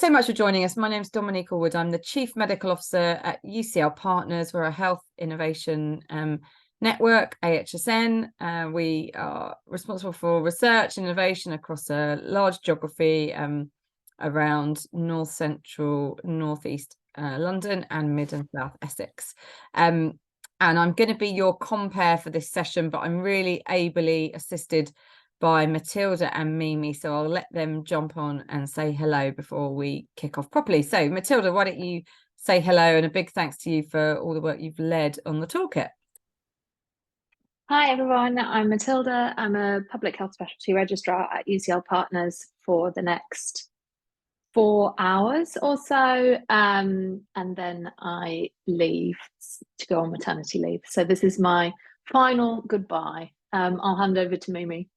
so much for joining us. My name is Dominique Allwood. I'm the Chief Medical Officer at UCLPartners. We're a health innovation network, AHSN. We are responsible for research and innovation across a large geography around north central, northeast London and mid and south Essex. And I'm going to be your compere for this session, but I'm really ably assisted by Matilda and Mimi, so I'll let them jump on and say hello before we kick off properly. So Matilda, why don't you say hello, and a big thanks to you for all the work you've led on the toolkit. Hi everyone, I'm Matilda. I'm a public health specialty registrar at UCLPartners for the next 4 hours or so, and then I leave to go on maternity leave. So this is my final goodbye. I'll hand over to Mimi.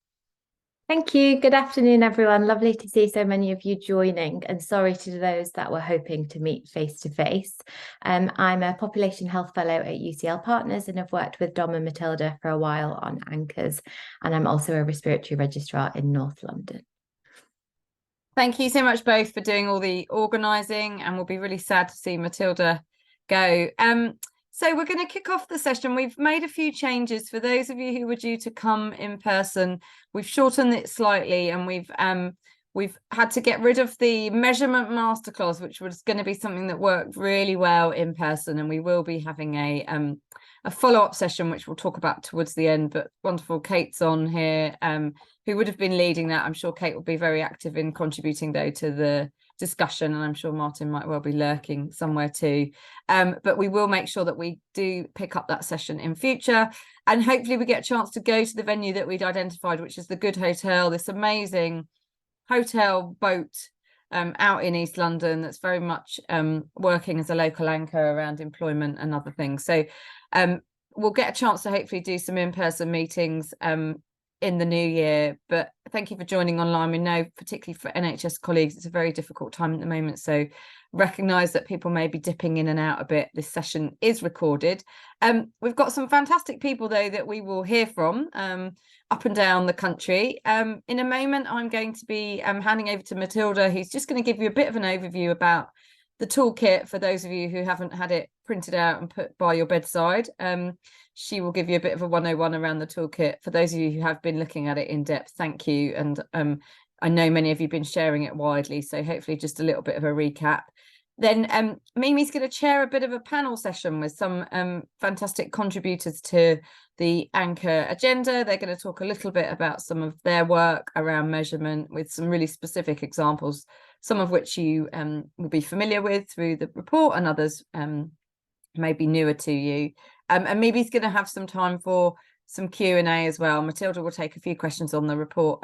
Thank you. Good afternoon, everyone. Lovely to see so many of you joining, and sorry to those that were hoping to meet face to face. I'm a population health fellow at UCLPartners and have worked with Dom and Matilda for a while on anchors, and I'm also a respiratory registrar in North London. Thank you so much both for doing all the organising, and we'll be really sad to see Matilda go. So we're going to kick off the session. We've made a few changes for those of you who were due to come in person. We've shortened it slightly, and we've had to get rid of the measurement masterclass, which was going to be something that worked really well in person. And we will be having a follow-up session, which we'll talk about towards the end. But wonderful Kate's on here, who would have been leading that. I'm sure Kate will be very active in contributing, though, to the discussion, and I'm sure Martin might well be lurking somewhere too. But we will make sure that we do pick up that session in future, and hopefully we get a chance to go to the venue that we'd identified, which is the Good Hotel, this amazing hotel boat out in East London that's very much working as a local anchor around employment and other things. So we'll get a chance to hopefully do some in-person meetings in the new year. But thank you for joining online. We know, particularly for NHS colleagues, it's a very difficult time at the moment, so recognise that people may be dipping in and out a bit. This session is recorded. We've got some fantastic people, though, that we will hear from up and down the country. In a moment, I'm going to be handing over to Matilda, who's just going to give you a bit of an overview about the toolkit for those of you who haven't had it printed out and put by your bedside. She will give you a bit of a 101 around the toolkit. For those of you who have been looking at it in depth, thank you. And I know many of you have been sharing it widely, so hopefully just a little bit of a recap. Then Mimi's going to chair a bit of a panel session with some fantastic contributors to the anchor agenda. They're going to talk a little bit about some of their work around measurement with some really specific examples, some of which you will be familiar with through the report, and others may be newer to you. And Mimi's going to have some time for some Q&A as well. Matilda will take a few questions on the report.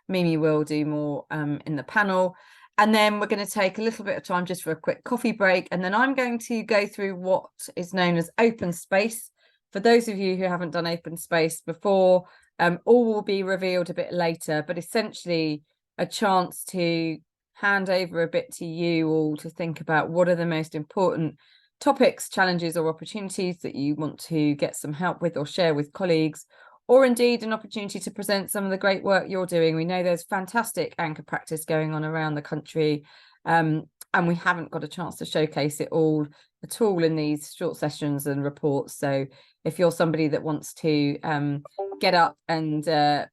Mimi will do more in the panel. And then we're going to take a little bit of time just for a quick coffee break. And then I'm going to go through what is known as open space. For those of you who haven't done open space before, all will be revealed a bit later, but essentially a chance to hand over a bit to you all to think about what are the most important topics, challenges or opportunities that you want to get some help with or share with colleagues, or indeed an opportunity to present some of the great work you're doing. We know there's fantastic anchor practice going on around the country, and we haven't got a chance to showcase it all at all in these short sessions and reports. So if you're somebody that wants to get up and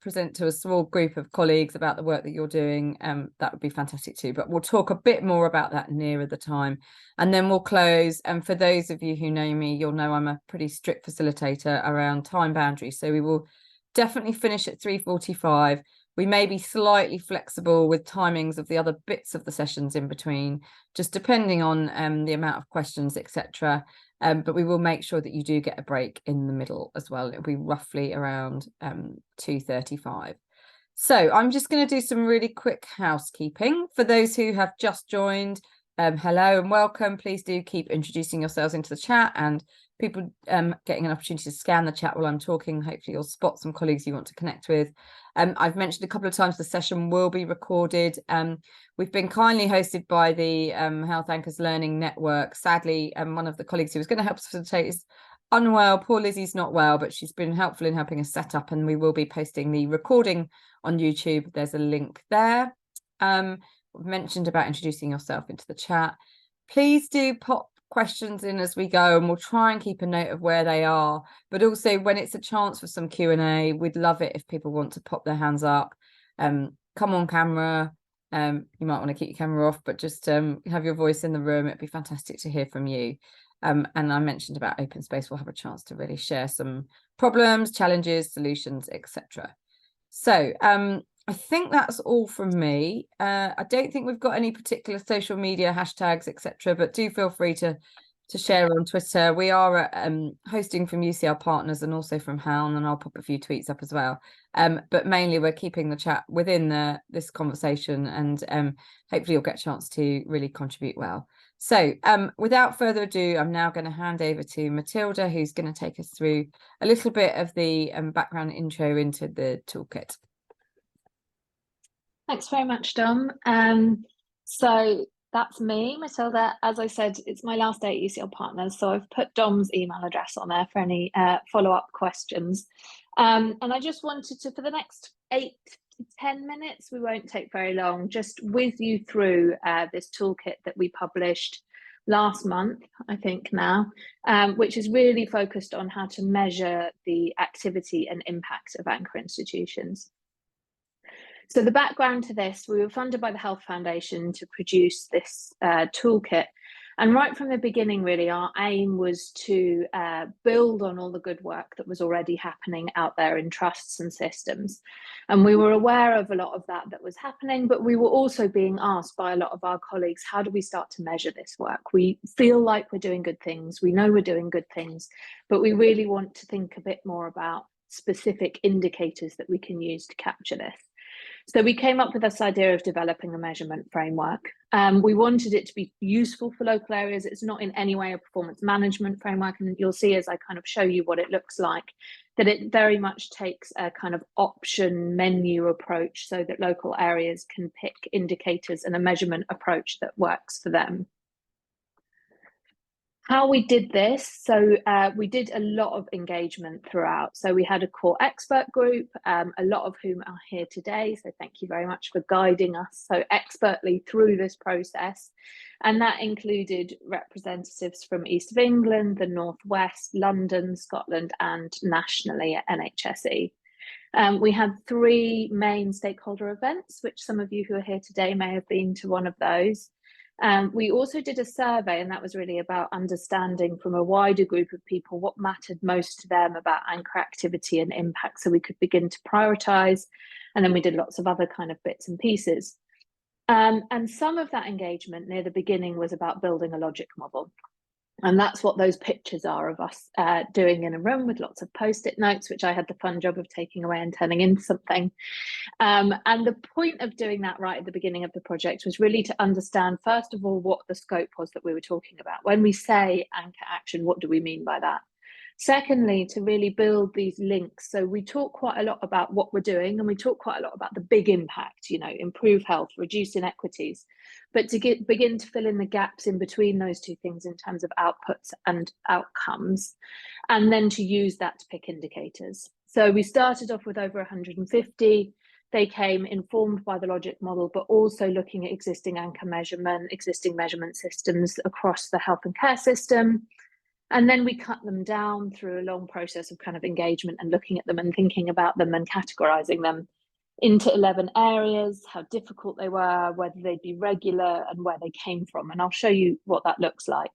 present to a small group of colleagues about the work that you're doing, that would be fantastic too. But we'll talk a bit more about that nearer the time. And then we'll close. And for those of you who know me, you'll know I'm a pretty strict facilitator around time boundaries. So we will definitely finish at 3:45. We may be slightly flexible with timings of the other bits of the sessions in between, just depending on the amount of questions, etc. But we will make sure that you do get a break in the middle as well. It'll be roughly around 2:35. So I'm just going to do some really quick housekeeping. For those who have just joined, hello and welcome. Please do keep introducing yourselves into the chat, and people getting an opportunity to scan the chat while I'm talking. Hopefully you'll spot some colleagues you want to connect with. I've mentioned a couple of times the session will be recorded. We've been kindly hosted by the Health Anchors Learning Network. Sadly, one of the colleagues who was going to help us facilitate is unwell. Poor Lizzie's not well, but she's been helpful in helping us set up, and we will be posting the recording on YouTube. There's a link there. mentioned about introducing yourself into the chat. Please do pop questions in as we go, and we'll try and keep a note of where they are. But also, when it's a chance for some Q&A, we'd love it if people want to pop their hands up, come on camera. You might want to keep your camera off, but just have your voice in the room. It'd be fantastic to hear from you. And I mentioned about open space. We'll have a chance to really share some problems, challenges, solutions, etc. So I think that's all from me. I don't think we've got any particular social media hashtags, etc., but do feel free to share on Twitter. We are hosting from UCL Partners and also from HALN, and I'll pop a few tweets up as well. But mainly we're keeping the chat within this conversation, and hopefully you'll get a chance to really contribute well. So without further ado, I'm now going to hand over to Matilda, who's going to take us through a little bit of the background intro into the toolkit. Thanks very much, Dom. So that's me, Matilda. As I said, it's my last day at UCL Partners, so I've put Dom's email address on there for any follow-up questions. And I just wanted to, for the next 8 to 10 minutes, we won't take very long, just whiz you through this toolkit that we published last month, I think now, which is really focused on how to measure the activity and impact of anchor institutions. So the background to this, we were funded by the Health Foundation to produce this toolkit. And right from the beginning, really, our aim was to build on all the good work that was already happening out there in trusts and systems. And we were aware of a lot of that was happening, but we were also being asked by a lot of our colleagues, how do we start to measure this work? We feel like we're doing good things. We know we're doing good things, but we really want to think a bit more about specific indicators that we can use to capture this. So we came up with this idea of developing a measurement framework. We wanted it to be useful for local areas. It's not in any way a performance management framework, and you'll see as I kind of show you what it looks like, that it very much takes a kind of option menu approach so that local areas can pick indicators and a measurement approach that works for them. How we did this, so we did a lot of engagement throughout. So we had a core expert group, a lot of whom are here today. So thank you very much for guiding us so expertly through this process. And that included representatives from East of England, the Northwest, London, Scotland, and nationally at NHSE. We had 3 main stakeholder events, which some of you who are here today may have been to one of those. We also did a survey, and that was really about understanding from a wider group of people what mattered most to them about anchor activity and impact, so we could begin to prioritise. And then we did lots of other kind of bits and pieces. And some of that engagement near the beginning was about building a logic model. And that's what those pictures are of us doing in a room with lots of post-it notes, which I had the fun job of taking away and turning into something. And the point of doing that right at the beginning of the project was really to understand, first of all, what the scope was that we were talking about. When we say anchor action, what do we mean by that? Secondly, to really build these links. So we talk quite a lot about what we're doing, and we talk quite a lot about the big impact, you know, improve health, reduce inequities, but to begin to fill in the gaps in between those two things in terms of outputs and outcomes, and then to use that to pick indicators. So we started off with over 150. They came informed by the logic model, but also looking at existing anchor measurement, existing measurement systems across the health and care system. And then we cut them down through a long process of kind of engagement and looking at them and thinking about them and categorizing them into 11 areas, how difficult they were, whether they'd be regular, and where they came from. And I'll show you what that looks like.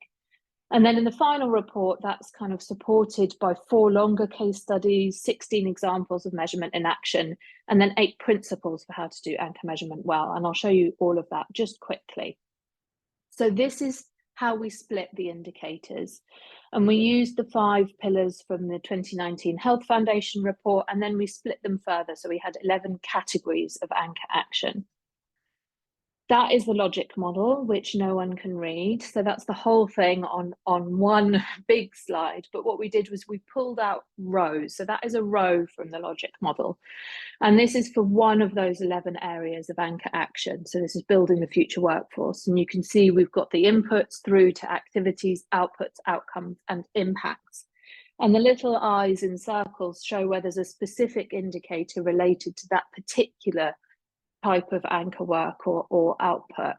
And then in the final report, that's kind of supported by 4 longer case studies, 16 examples of measurement in action, and then 8 principles for how to do anchor measurement well. And I'll show you all of that just quickly. So this is how we split the indicators. And we used the 5 pillars from the 2019 Health Foundation report, and then we split them further. So we had 11 categories of anchor action. That is the logic model, which no one can read. So that's the whole thing on one big slide. But what we did was we pulled out rows. So that is a row from the logic model. And this is for one of those 11 areas of anchor action. So this is building the future workforce. And you can see we've got the inputs through to activities, outputs, outcomes, and impacts. And the little eyes in circles show where there's a specific indicator related to that particular type of anchor work or output.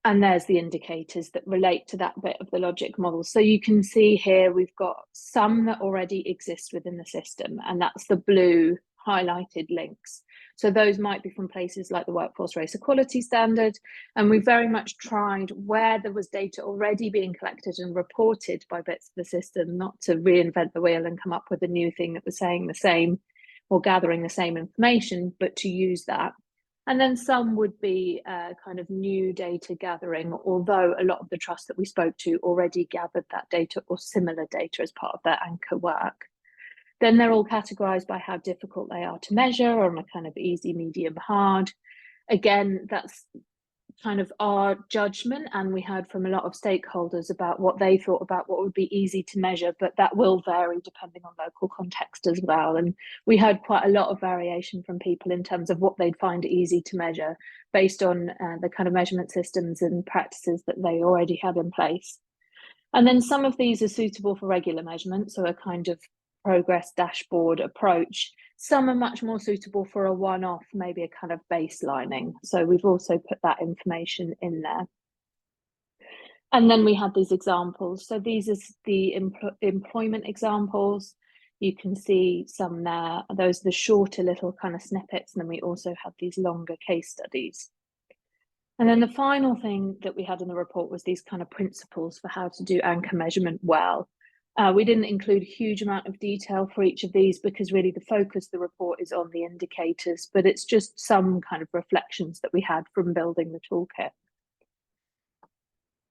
And there's the indicators that relate to that bit of the logic model. So you can see here we've got some that already exist within the system, and that's the blue highlighted links. So those might be from places like the Workforce Race Equality Standard, and we very much tried where there was data already being collected and reported by bits of the system, not to reinvent the wheel and come up with a new thing that was saying the same or gathering the same information, but to use that. And then some would be kind of new data gathering, although a lot of the trusts that we spoke to already gathered that data or similar data as part of their anchor work. Then they're all categorized by how difficult they are to measure, on a kind of easy, medium, hard. Again, that's kind of our judgment, and we heard from a lot of stakeholders about what they thought about what would be easy to measure, but that will vary depending on local context as well. And we heard quite a lot of variation from people in terms of what they'd find easy to measure based on the kind of measurement systems and practices that they already had in place. And then some of these are suitable for regular measurement, so a kind of progress dashboard approach. Some are much more suitable for a one-off, maybe a kind of baselining. So we've also put that information in there. And then we had these examples. So these are the employment examples. You can see some there. Those are the shorter little kind of snippets. And then we also had these longer case studies. And then the final thing that we had in the report was these kind of principles for how to do anchor measurement well. We didn't include a huge amount of detail for each of these because really the focus of the report is on the indicators, but it's just some kind of reflections that we had from building the toolkit.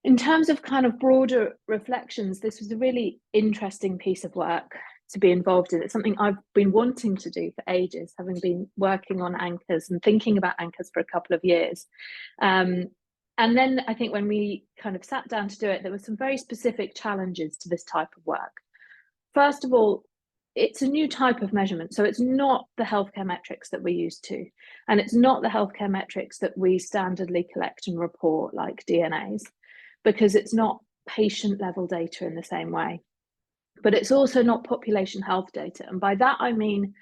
In terms of kind of broader reflections, this was a really interesting piece of work to be involved in. It's something I've been wanting to do for ages, having been working on anchors and thinking about anchors for a couple of years. And then I think when we kind of sat down to do it, there were some very specific challenges to this type of work. First of all, it's a new type of measurement. So it's not the healthcare metrics that we're used to. And it's not the healthcare metrics that we standardly collect and report like DNAs, because it's not patient level data in the same way. But it's also not population health data. And by that, I mean,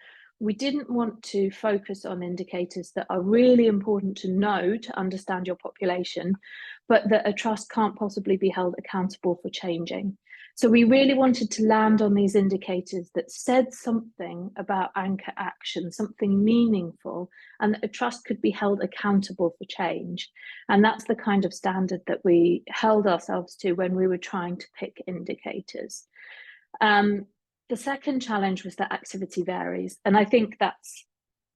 we didn't want to focus on indicators that are really important to know to understand your population, but that a trust can't possibly be held accountable for changing. So we really wanted to land on these indicators that said something about anchor action, something meaningful, and that a trust could be held accountable for change. And that's the kind of standard that we held ourselves to when we were trying to pick indicators. The second challenge was that activity varies, and I think that's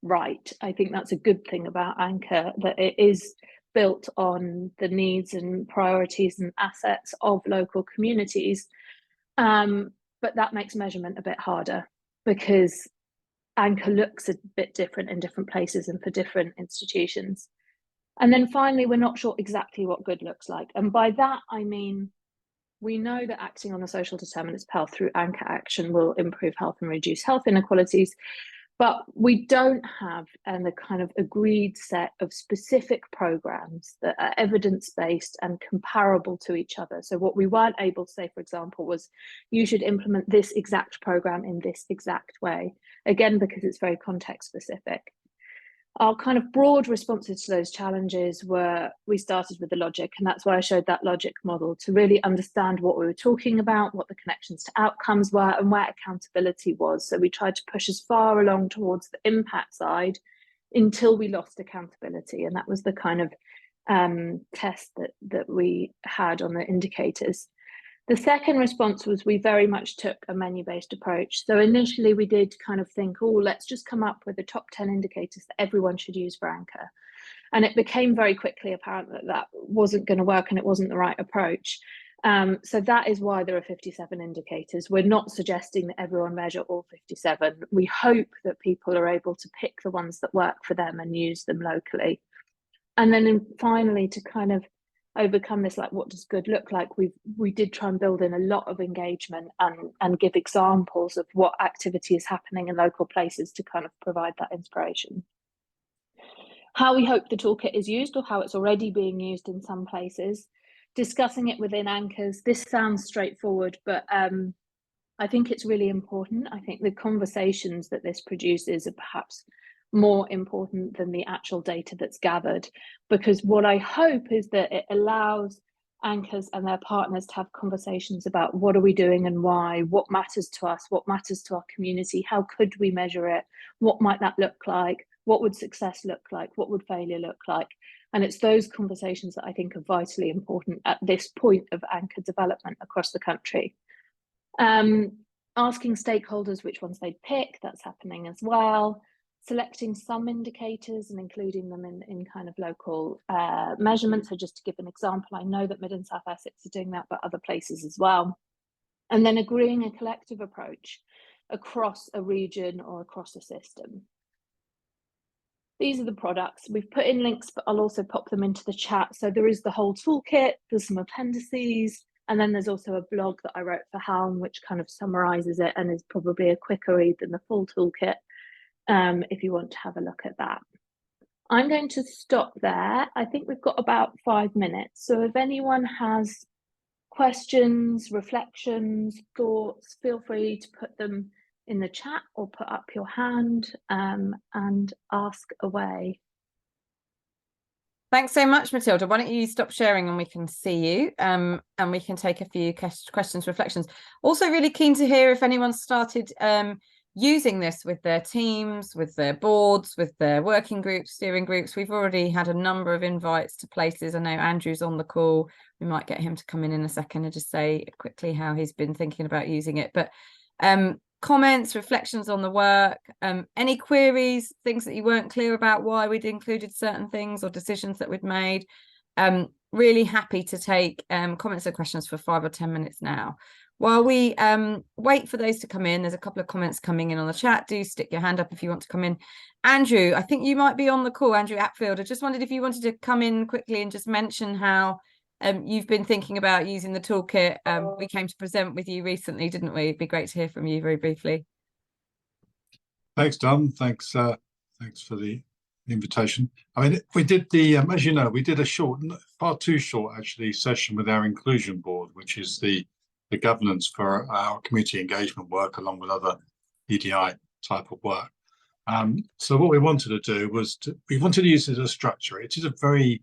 right. I think that's a good thing about Anchor, that it is built on the needs and priorities and assets of local communities, but that makes measurement a bit harder because Anchor looks a bit different in different places and for different institutions. And then finally, we're not sure exactly what good looks like, and by that I mean we know that acting on the social determinants of health through anchor action will improve health and reduce health inequalities, but we don't have the kind of agreed set of specific programs that are evidence-based and comparable to each other. So what we weren't able to say, for example, was you should implement this exact program in this exact way, again, because it's very context specific. Our kind of broad responses to those challenges were, we started with the logic, and that's why I showed that logic model to really understand what we were talking about, what the connections to outcomes were, and where accountability was. So we tried to push as far along towards the impact side until we lost accountability. And that was the kind of test that we had on the indicators. The second response was we very much took a menu-based approach. So initially we did kind of think, oh, let's just come up with the top 10 indicators that everyone should use for Anchor. And it became very quickly apparent that that wasn't going to work and it wasn't the right approach. So that is why there are 57 indicators. We're not suggesting that everyone measure all 57. We hope that people are able to pick the ones that work for them and use them locally. And then finally, to kind of overcome this, like, what does good look like, we did try and build in a lot of engagement and give examples of what activity is happening in local places to kind of provide that inspiration. How we hope the toolkit is used, or how it's already being used in some places, discussing it within anchors. This sounds straightforward, but I think it's really important. I think the conversations that this produces are perhaps more important than the actual data that's gathered, because what I hope is that it allows anchors and their partners to have conversations about what are we doing and why, what matters to us, what matters to our community, how could we measure it, what might that look like, what would success look like, what would failure look like. And it's those conversations that I think are vitally important at this point of anchor development across the country. Asking stakeholders which ones they'd pick, that's happening as well. Selecting some indicators and including them in kind of local measurements. So just to give an example, I know that Mid and South Essex are doing that, but other places as well. And then agreeing a collective approach across a region or across a system. These are the products. We've put in links, but I'll also pop them into the chat. So there is the whole toolkit, there's some appendices, and then there's also a blog that I wrote for HALN, which kind of summarizes it and is probably a quicker read than the full toolkit. If you want to have a look at that. I'm going to stop there. I think we've got about 5 minutes. So if anyone has questions, reflections, thoughts, feel free to put them in the chat or put up your hand and ask away. Thanks so much, Matilda. Why don't you stop sharing and we can see you and we can take a few questions, reflections. Also really keen to hear if anyone started using this with their teams, with their boards, with their working groups, steering groups. We've already had a number of invites to places. I know Andrew's on the call. We might get him to come in a second and just say quickly how he's been thinking about using it. But comments, reflections on the work, any queries, things that you weren't clear about why we'd included certain things or decisions that we'd made. Really happy to take comments or questions for 5 or 10 minutes now. While we wait for those to come in, there's a couple of comments coming in on the chat. Do stick your hand up if you want to come in. Andrew, I think you might be on the call, Andrew Apfield. I just wondered if you wanted to come in quickly and just mention how you've been thinking about using the toolkit. We came to present with you recently, didn't we? It'd be great to hear from you very briefly. Thanks, Dom. Thanks for the invitation. I mean, we did the, as you know, we did a short, far too short actually, session with our inclusion board, which is the governance for our community engagement work along with other EDI type of work. So what we wanted to do was we wanted to use it as a structure. It is a very,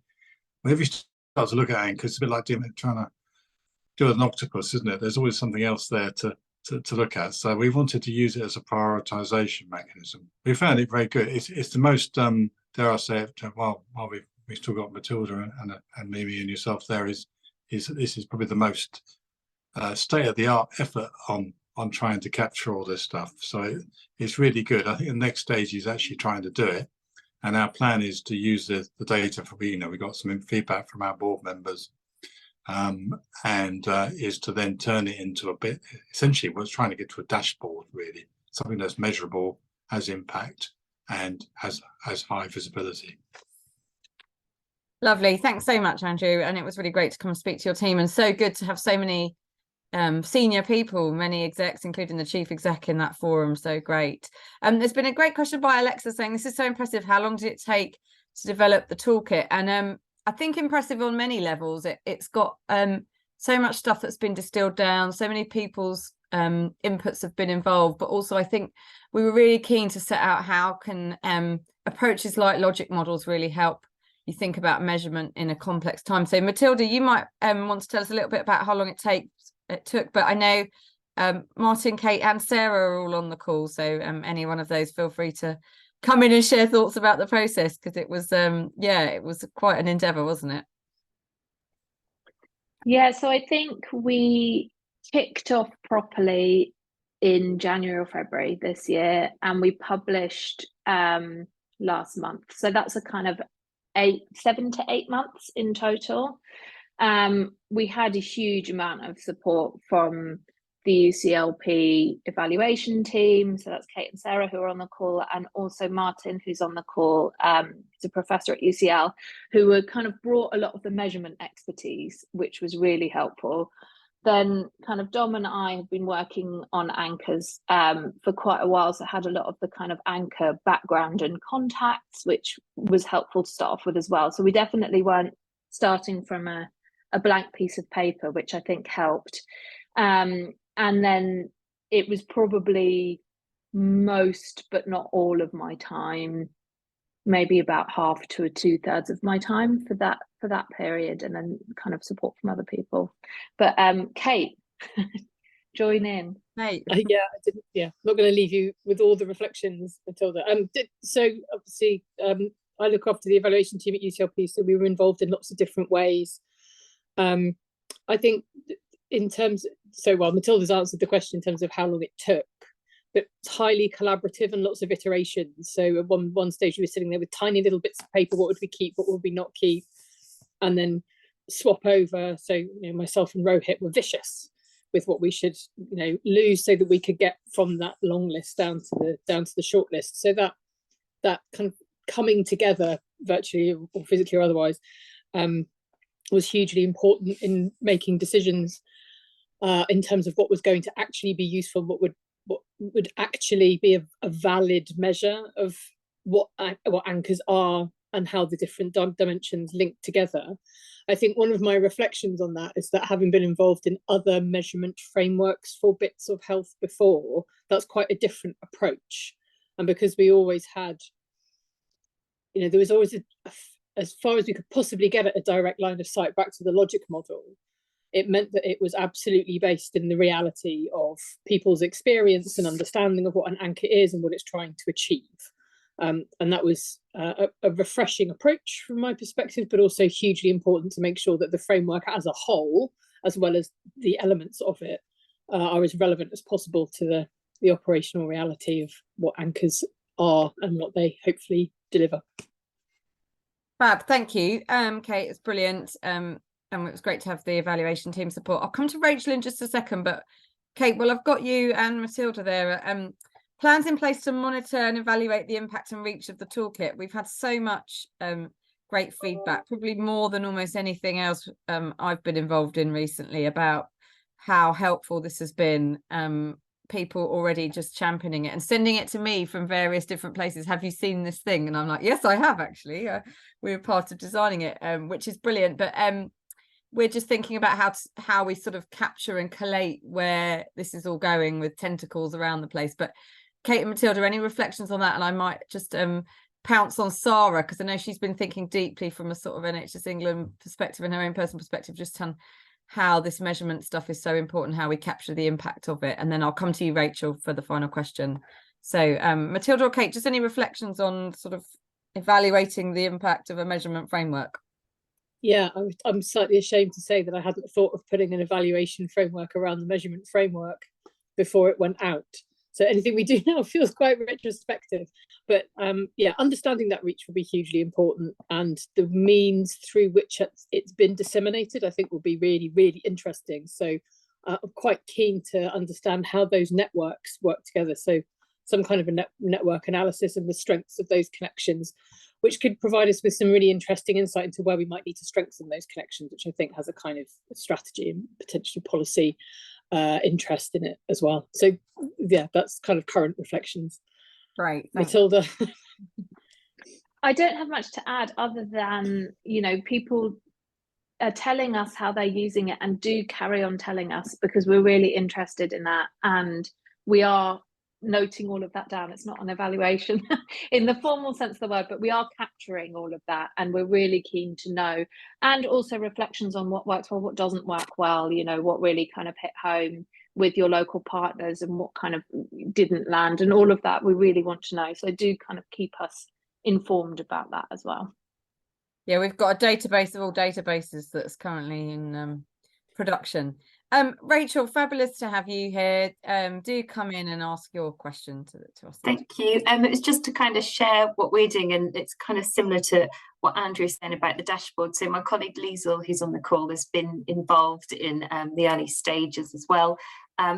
whenever you start to look at anchors, it's a bit like trying to do an octopus, isn't it? There's always something else there to look at. So we wanted to use it as a prioritization mechanism. We found it very good. It's the most, dare I say it, while we've still got Matilda and Mimi and yourself there, this is probably the most state-of-the-art effort on trying to capture all this stuff. So it's really good. I think the next stage is actually trying to do it, and our plan is to use the data for, we got some feedback from our board members, and is to then turn it into a bit, essentially we're trying to get to a dashboard, really, something that's measurable, has impact, and has high visibility. Lovely. Thanks so much, Andrew. And it was really great to come and speak to your team, and so good to have so many senior people, many execs, including the chief exec in that forum. So great. There's been a great question by Alexa saying, this is so impressive. How long did it take to develop the toolkit? And I think impressive on many levels. It's got so much stuff that's been distilled down. So many people's inputs have been involved. But also, I think we were really keen to set out how can approaches like logic models really help you think about measurement in a complex time. So Matilda, you might want to tell us a little bit about how long it took, but I know Martin, Kate and Sarah are all on the call, so any one of those feel free to come in and share thoughts about the process, because it was it was quite an endeavour, wasn't it? Yeah, so I think we kicked off properly in January or February this year, and we published last month, so that's a kind of 7 to 8 months in total. We had a huge amount of support from the UCLP evaluation team, so that's Kate and Sarah who are on the call, and also Martin, who's on the call, he's a professor at UCL, who were kind of brought a lot of the measurement expertise, which was really helpful. Then kind of Dom and I have been working on anchors for quite a while, so had a lot of the kind of anchor background and contacts, which was helpful to start off with as well. So we definitely weren't starting from a blank piece of paper, which I think helped. And then it was probably most, but not all of my time maybe about half to 2/3 of my time for that period, and then kind of support from other people. But Kate, join in. Hey, Not going to leave you with all the reflections, Matilda. So obviously, I look after the evaluation team at UCLP, so we were involved in lots of different ways. I think in terms, Matilda's answered the question in terms of how long it took, but it's highly collaborative and lots of iterations. So at one stage we were sitting there with tiny little bits of paper, what would we keep, what would we not keep, and then swap over. So myself and Rohit were vicious with what we should lose, so that we could get from that long list down to the short list. So that kind of coming together, virtually or physically or otherwise, was hugely important in making decisions in terms of what was going to actually be useful, what would actually be a valid measure of what anchors are and how the different dimensions link together. I think one of my reflections on that is that, having been involved in other measurement frameworks for bits of health before, that's quite a different approach. And because we always had, there was always, as far as we could possibly get at, a direct line of sight back to the logic model, it meant that it was absolutely based in the reality of people's experience and understanding of what an anchor is and what it's trying to achieve. And that was a refreshing approach from my perspective, but also hugely important to make sure that the framework as a whole, as well as the elements of it, are as relevant as possible to the operational reality of what anchors are and what they hopefully deliver. Fab, thank you, Kate. It's brilliant, and it was great to have the evaluation team support. I'll come to Rachel in just a second, but Kate, well, I've got you and Matilda there. Plans in place to monitor and evaluate the impact and reach of the toolkit. We've had so much great feedback, probably more than almost anything else I've been involved in recently, about how helpful this has been. People already just championing it and sending it to me from various different places. Have you seen this thing? And I'm like, yes, I have actually. We were part of designing it, which is brilliant. But we're just thinking about how we sort of capture and collate where this is all going, with tentacles around the place. But Kate and Matilda, any reflections on that? And I might just pounce on Sarah, because I know she's been thinking deeply from a sort of NHS England perspective and her own personal perspective, just on how this measurement stuff is so important, how we capture the impact of it. And then I'll come to you, Rachel, for the final question. So Matilda or Kate, just any reflections on sort of evaluating the impact of a measurement framework? Yeah, I'm slightly ashamed to say that I hadn't thought of putting an evaluation framework around the measurement framework before it went out. So anything we do now feels quite retrospective. But understanding that reach will be hugely important, and the means through which it's been disseminated, I think, will be really, really interesting. So I'm quite keen to understand how those networks work together. So some kind of a network analysis of the strengths of those connections, which could provide us with some really interesting insight into where we might need to strengthen those connections, which I think has a kind of strategy and potentially policy interest in it as well. So yeah, that's kind of current reflections. Right, Matilda. I don't have much to add other than, people are telling us how they're using it, and do carry on telling us, because we're really interested in that, and we are noting all of that down. It's not an evaluation in the formal sense of the word, but we are capturing all of that, and we're really keen to know. And also reflections on what works well, what doesn't work well, what really kind of hit home with your local partners, and what kind of didn't land, and all of that we really want to know. So do kind of keep us informed about that as well. Yeah, we've got a database of all databases that's currently in production. Rachel, fabulous to have you here. Do come in and ask your question to us. Thank you. It's just to kind of share what we're doing, and it's kind of similar to what Andrew is saying about the dashboard. So my colleague Liesl, who's on the call, has been involved in the early stages as well.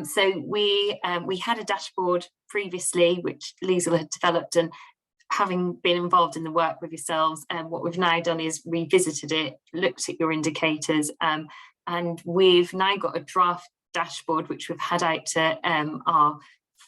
So we had a dashboard previously, which Liesl had developed, and having been involved in the work with yourselves, what we've now done is revisited it, looked at your indicators, and we've now got a draft dashboard which we've had out to our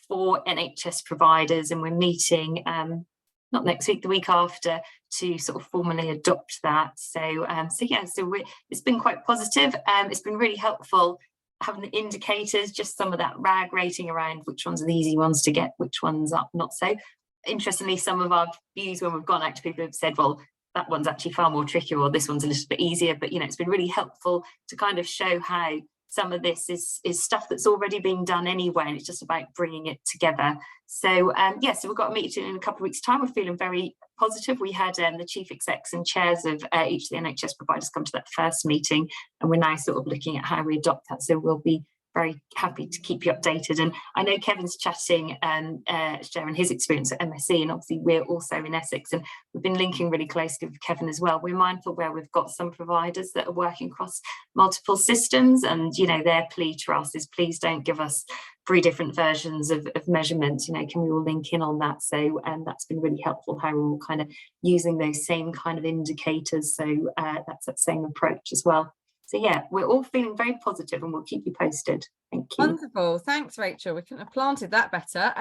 4 NHS providers, and we're meeting not next week, the week after, to sort of formally adopt that. So it's been quite positive. It's been really helpful having the indicators, just some of that RAG rating around which ones are the easy ones to get, which ones are not so. interestingly, some of our views when we've gone out to people have said, well, that one's actually far more tricky, or this one's a little bit easier. But, you know, it's been really helpful to kind of show how some of this is stuff that's already being done anyway, and it's just about bringing it together. So yeah, so we've got a meeting in a couple of weeks' time. We're feeling very positive. We had the chief execs and chairs of each of the NHS providers come to that first meeting, and we're now sort of looking at how we adopt that. So we'll be very happy to keep you updated. And I know Kevin's chatting and sharing his experience at MSc, and obviously we're also in Essex, and we've been linking really closely with Kevin as well. We're mindful where we've got some providers that are working across multiple systems, and you know, their plea to us is, please don't give us 3 different versions of measurements. You know, can we all link in on that? So that's been really helpful, how we're all kind of using those same kind of indicators. So that's that same approach as well. So yeah, we're all feeling very positive, and we'll keep you posted. Thank you. Wonderful. Thanks, Rachel. We couldn't have planted that better.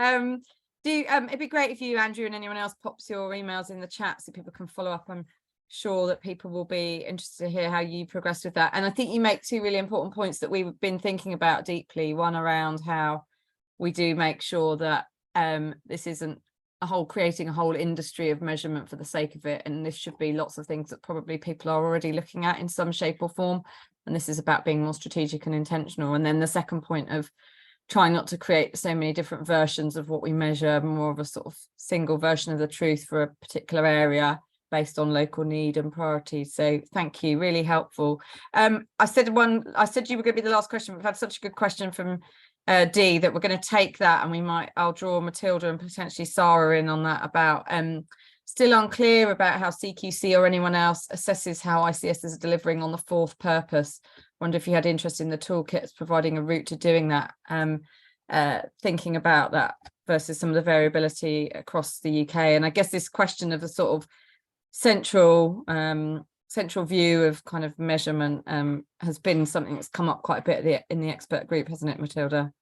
It'd be great if you, Andrew, and anyone else pops your emails in the chat so people can follow up. I'm sure that people will be interested to hear how you progress with that. And I think you make 2 really important points that we've been thinking about deeply. One around how we do make sure that this isn't creating a whole industry of measurement for the sake of it, and this should be lots of things that probably people are already looking at in some shape or form, and this is about being more strategic and intentional. And then the second point of trying not to create so many different versions of what we measure, more of a sort of single version of the truth for a particular area based on local need and priorities. So thank you, really helpful. I said you were going to be the last question, but we've had such a good question from Dee that we're going to take that, and I'll draw Matilda and potentially Sarah in on that, about still unclear about how CQC or anyone else assesses how ICS is delivering on the 4th purpose. Wonder if you had interest in the toolkits providing a route to doing that, thinking about that versus some of the variability across the UK. And I guess this question of the sort of central view of kind of measurement has been something that's come up quite a bit in the expert group, hasn't it, Matilda?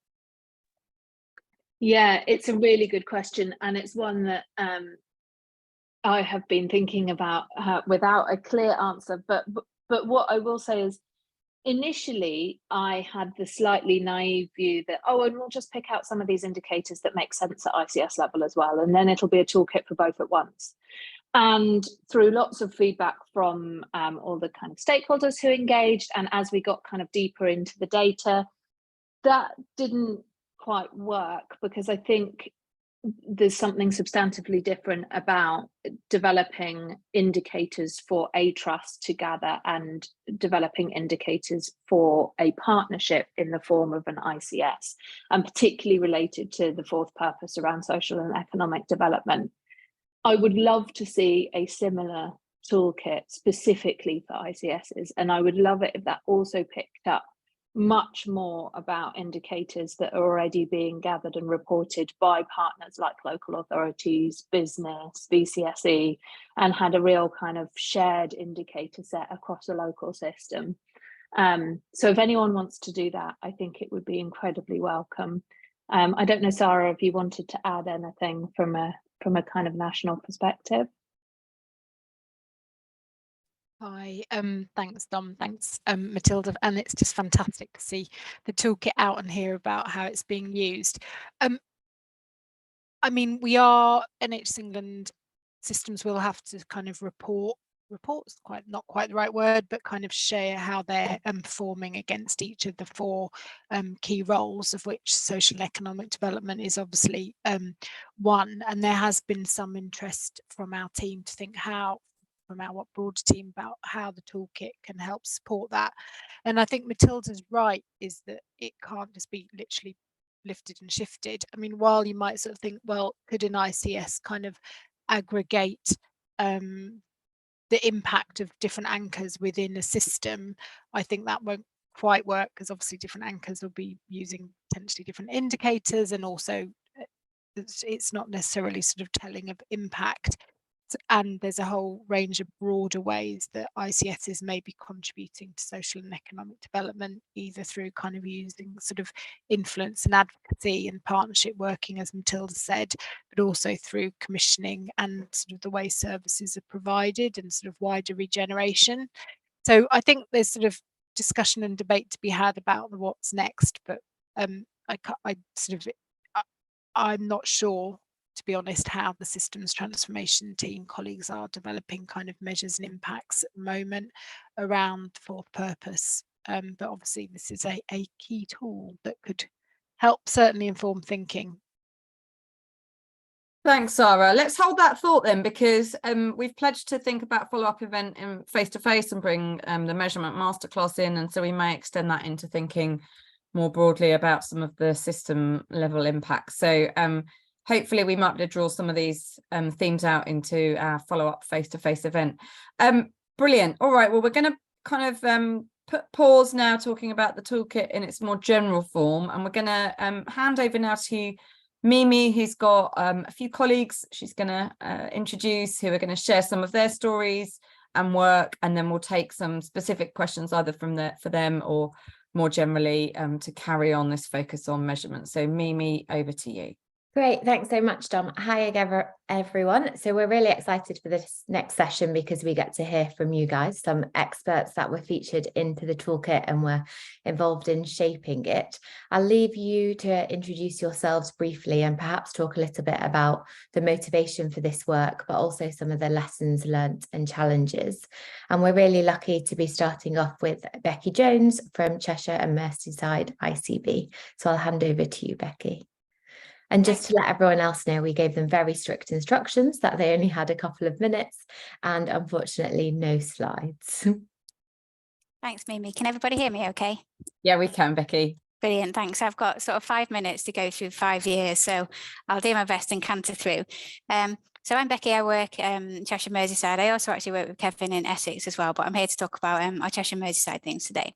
Yeah, it's a really good question, and it's one that I have been thinking about without a clear answer. But what I will say is, initially I had the slightly naive view that, oh, and we'll just pick out some of these indicators that make sense at ICS level as well, and then it'll be a toolkit for both at once. And through lots of feedback from all the kind of stakeholders who engaged, and as we got kind of deeper into the data, that didn't quite work, because I think there's something substantively different about developing indicators for a trust to gather and developing indicators for a partnership in the form of an ICS, and particularly related to the 4th purpose around social and economic development. I would love to see a similar toolkit specifically for ICSs, and I would love it if that also picked up much more about indicators that are already being gathered and reported by partners like local authorities, business, VCSE, and had a real kind of shared indicator set across a local system. So if anyone wants to do that, I think it would be incredibly welcome. I don't know, Sarah, if you wanted to add anything from a kind of national perspective. Hi, thanks Dom, thanks Matilda, and it's just fantastic to see the toolkit out and hear about how it's being used. I mean, we are NHS England systems will have to kind of reports, not quite the right word, but kind of share how they're performing against each of the 4 key roles, of which social and economic development is obviously one. And there has been some interest from our team to think from our broader team about how the toolkit can help support that. And I think Matilda's right, is that it can't just be literally lifted and shifted. I mean, while you might sort of think, well, could an ICS kind of aggregate the impact of different anchors within a system, I think that won't quite work, because obviously different anchors will be using potentially different indicators, and also it's not necessarily sort of telling of impact. And there's a whole range of broader ways that ICSs may be contributing to social and economic development, either through kind of using sort of influence and advocacy and partnership working, as Matilda said, but also through commissioning and sort of the way services are provided and sort of wider regeneration. So I think there's sort of discussion and debate to be had about what's next, but I'm not sure to be honest, how the systems transformation team colleagues are developing kind of measures and impacts at the moment around for purpose. But obviously this is a key tool that could help certainly inform thinking. Thanks, Sarah. Let's hold that thought then, because we've pledged to think about follow-up event in face-to-face and bring the measurement masterclass in, and so we may extend that into thinking more broadly about some of the system level impacts. So hopefully we might be able to draw some of these themes out into our follow-up face-to-face event. Brilliant. All right, well, we're going to kind of put pause now talking about the toolkit in its more general form, and we're going to hand over now to Mimi, who's got a few colleagues she's going to introduce, who are going to share some of their stories and work, and then we'll take some specific questions either from for them or more generally to carry on this focus on measurement. So Mimi, over to you. Great, thanks so much, Dom. Hi again, everyone. So we're really excited for this next session because we get to hear from you guys, some experts that were featured into the toolkit and were involved in shaping it. I'll leave you to introduce yourselves briefly and perhaps talk a little bit about the motivation for this work, but also some of the lessons learnt and challenges. And we're really lucky to be starting off with Becky Jones from Cheshire and Merseyside ICB. So I'll hand over to you, Becky. And just to let everyone else know, we gave them very strict instructions that they only had a couple of minutes and unfortunately no slides. Thanks, Mimi. Can everybody hear me okay? Yeah, we can, Becky. Brilliant, thanks. I've got sort of 5 minutes to go through 5 years, so I'll do my best and canter through. So I'm Becky, I work in Cheshire Merseyside. I also actually work with Kevin in Essex as well, but I'm here to talk about our Cheshire Merseyside things today.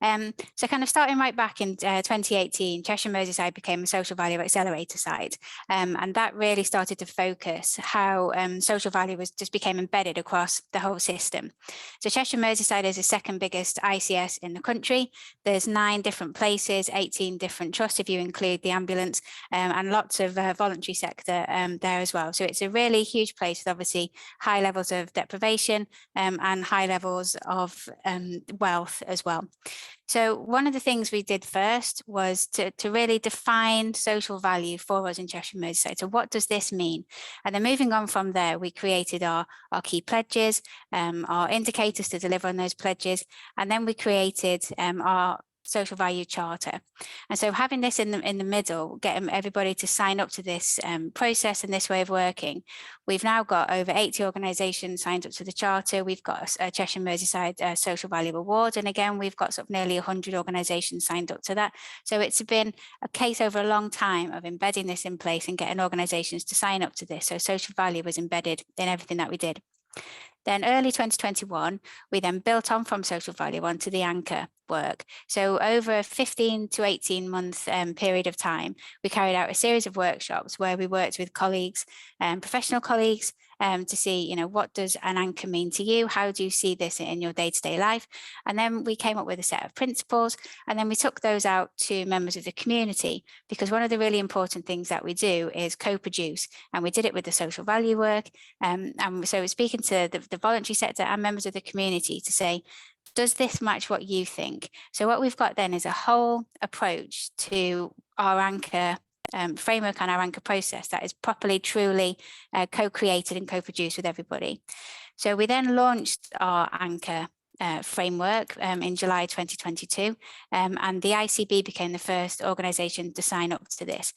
So kind of starting right back in 2018, Cheshire Merseyside became a social value accelerator site. And that really started to focus how social value just became embedded across the whole system. So Cheshire Merseyside is the second biggest ICS in the country. There's 9 different places, 18 different trusts if you include the ambulance, and lots of voluntary sector there as well. So it's a really huge place with obviously high levels of deprivation and high levels of wealth as well. So one of the things we did first was to really define social value for us in Cheshire Merseyside. So what does this mean? And then moving on from there, we created our key pledges, our indicators to deliver on those pledges, and then we created our social value charter. And so having this in the middle, getting everybody to sign up to this process and this way of working, we've now got over 80 organisations signed up to the charter. We've got a Cheshire Merseyside Social Value Award, and again we've got sort of nearly 100 organisations signed up to that. So it's been a case over a long time of embedding this in place and getting organisations to sign up to this. So social value was embedded in everything that we did. Then early 2021, we then built on from social value onto the anchor work. So over a 15 to 18 month period of time, we carried out a series of workshops where we worked with colleagues, professional colleagues, to see, you know, what does an anchor mean to you? How do you see this in your day-to-day life? And then we came up with a set of principles, and then we took those out to members of the community, because one of the really important things that we do is co-produce, and we did it with the social value work. And so we're speaking to the voluntary sector and members of the community to say, does this match what you think? So what we've got then is a whole approach to our anchor framework and our anchor process that is properly, truly co-created and co-produced with everybody. So we then launched our anchor framework in July 2022, and the ICB became the first organisation to sign up to this.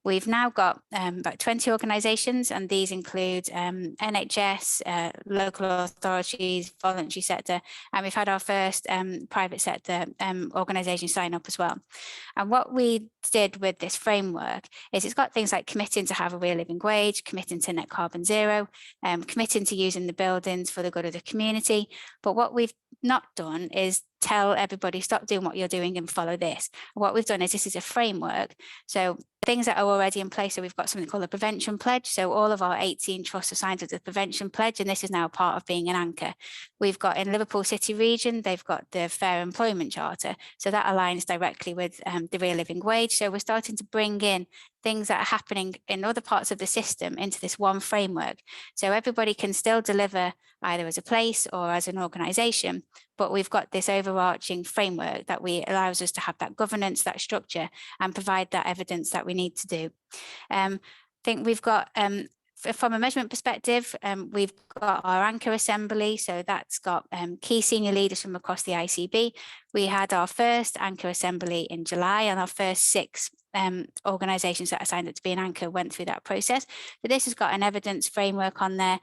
We've now got about 20 organisations, and these include NHS, local authorities, voluntary sector, and we've had our first private sector organisation sign up as well. And what we did with this framework is it's got things like committing to have a real living wage, committing to net carbon zero, committing to using the buildings for the good of the community. But what we've not done is tell everybody, stop doing what you're doing and follow this. What we've done is this is a framework. So things that are already in place. So we've got something called a prevention pledge. So all of our 18 trusts are signed up to the prevention pledge, and this is now part of being an anchor. We've got in Liverpool City region, they've got the Fair Employment Charter. So that aligns directly with the real living wage. So we're starting to bring in things that are happening in other parts of the system into this one framework. So everybody can still deliver either as a place or as an organisation, but we've got this overarching framework that allows us to have that governance, that structure, and provide that evidence that we need to do. think we've got from a measurement perspective, we've got our anchor assembly, so that's got key senior leaders from across the ICB. We had our first anchor assembly in July, and our first 6 organisations that are signed up to be an anchor went through that process. So this has got an evidence framework on there.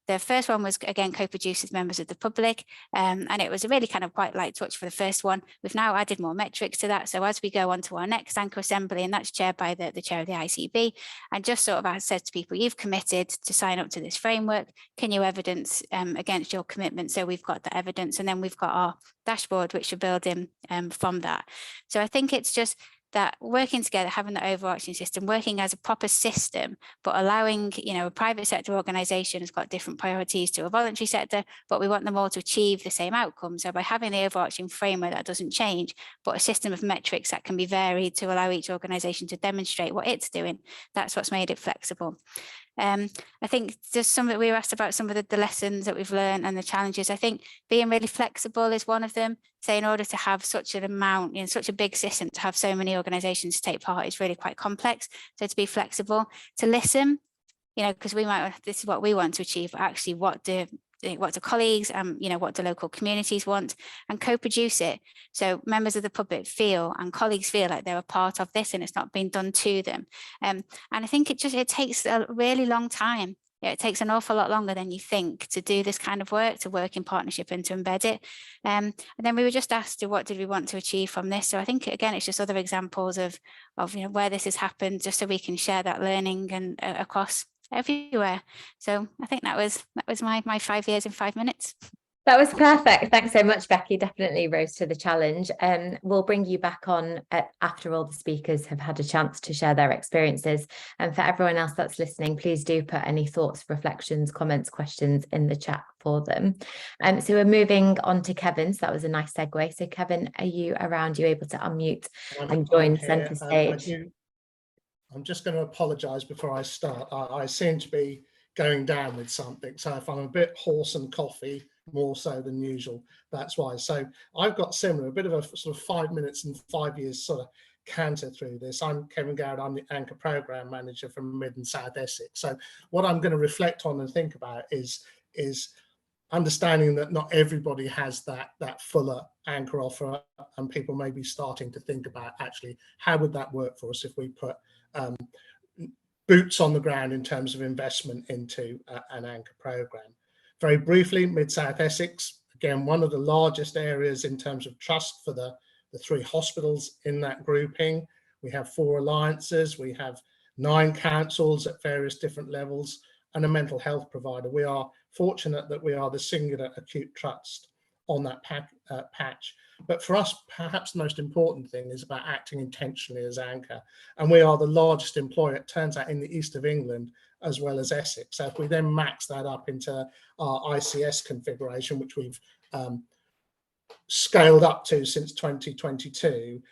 The first one was, again, co-produced with members of the public, and it was a really kind of quite light touch for the first one. We've now added more metrics to that. So as we go on to our next anchor assembly, and that's chaired by the chair of the ICB, and just sort of said to people, you've committed to sign up to this framework. Can you evidence against your commitment? So we've got the evidence, and then we've got our dashboard, which we're building from that. So I think it's just that working together, having the overarching system, working as a proper system, but allowing, you know, a private sector organisation has got different priorities to a voluntary sector, but we want them all to achieve the same outcome. So by having the overarching framework that doesn't change, but a system of metrics that can be varied to allow each organisation to demonstrate what it's doing, that's what's made it flexible. I think just some that we were asked about some of the lessons that we've learned and the challenges. I think being really flexible is one of them. So in order to have such an amount, you know, such a big system, to have so many organisations take part is really quite complex. So to be flexible, to listen, you know, because we might, this is what we want to achieve, but actually what do colleagues, you know, what do local communities want, and co-produce it. So members of the public feel and colleagues feel like they're a part of this and it's not being done to them. And I think it takes a really long time. Yeah, it takes an awful lot longer than you think to do this kind of work, to work in partnership and to embed it. And then we were just asked, what did we want to achieve from this? So I think, again, it's just other examples of you know, where this has happened, just so we can share that learning and across everywhere. So I think that was my 5 years in 5 minutes. That was perfect. Thanks so much, Becky. Definitely rose to the challenge. We'll bring you back on after all the speakers have had a chance to share their experiences. And for everyone else that's listening, please do put any thoughts, reflections, comments, questions in the chat for them. So we're moving on to Kevin. So that was a nice segue. So Kevin, are you around? Are you able to unmute and join centre stage? I'm just going to apologise before I start. I seem to be going down with something. So if I'm a bit hoarse and coffee, more so than usual, that's why. So I've got similar, a bit of a sort of 5 minutes and 5 years sort of canter through this. I'm Kevin Garrett. I'm the Anchor Programme Manager from Mid and South Essex. So what I'm going to reflect on and think about is understanding that not everybody has that fuller anchor offer, and people may be starting to think about, actually, how would that work for us if we put boots on the ground in terms of investment into an anchor programme. Very briefly, Mid-South Essex, again, one of the largest areas in terms of trust for the 3 hospitals in that grouping. We have 4 alliances, we have 9 councils at various different levels, and a mental health provider. We are fortunate that we are the singular acute trust on that patch. But for us, perhaps the most important thing is about acting intentionally as anchor. And we are the largest employer, it turns out, in the east of England, as well as Essex. So if we then max that up into our ICS configuration, which we've scaled up to since 2022,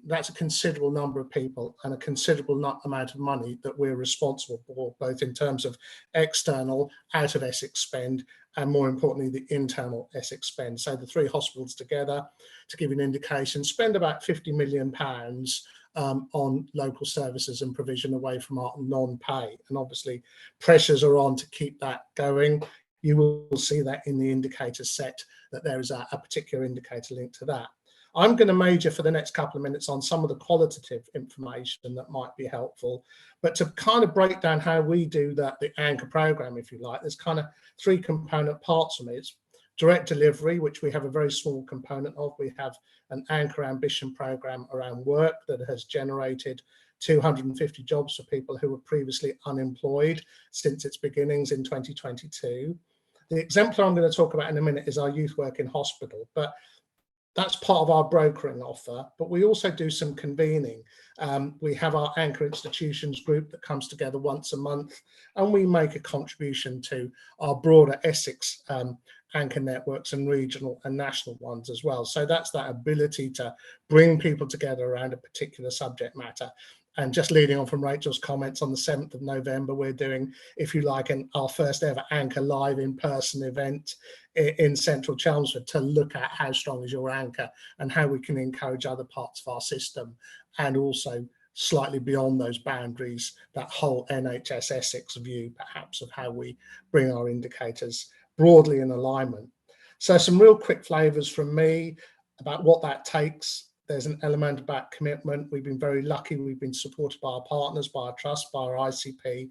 that's a considerable number of people and a considerable amount of money that we're responsible for, both in terms of external out of Essex spend and, more importantly, the internal Essex spend. So the 3 hospitals together, to give you an indication, spend about £50 million on local services and provision away from our non-pay. And obviously pressures are on to keep that going. You will see that in the indicator set, that there is a particular indicator linked to that. I'm going to major for the next couple of minutes on some of the qualitative information that might be helpful, but to kind of break down how we do the anchor program, if you like, there's kind of 3 component parts of it. It's direct delivery, which we have a very small component of. We have an anchor ambition program around work that has generated 250 jobs for people who were previously unemployed since its beginnings in 2022. The exemplar I'm going to talk about in a minute is our youth work in hospital, but that's part of our brokering offer, but we also do some convening. We have our anchor institutions group that comes together once a month, and we make a contribution to our broader Essex anchor networks and regional and national ones as well. So that's that ability to bring people together around a particular subject matter. And just leading on from Rachel's comments, on the 7th of November, we're doing, if you like, our first ever Anchor Live in-person event in central Chelmsford to look at how strong is your anchor and how we can encourage other parts of our system and also slightly beyond those boundaries, that whole NHS Essex view, perhaps, of how we bring our indicators broadly in alignment. So some real quick flavours from me about what that takes. There's an element about commitment. We've been very lucky. We've been supported by our partners, by our trust, by our ICP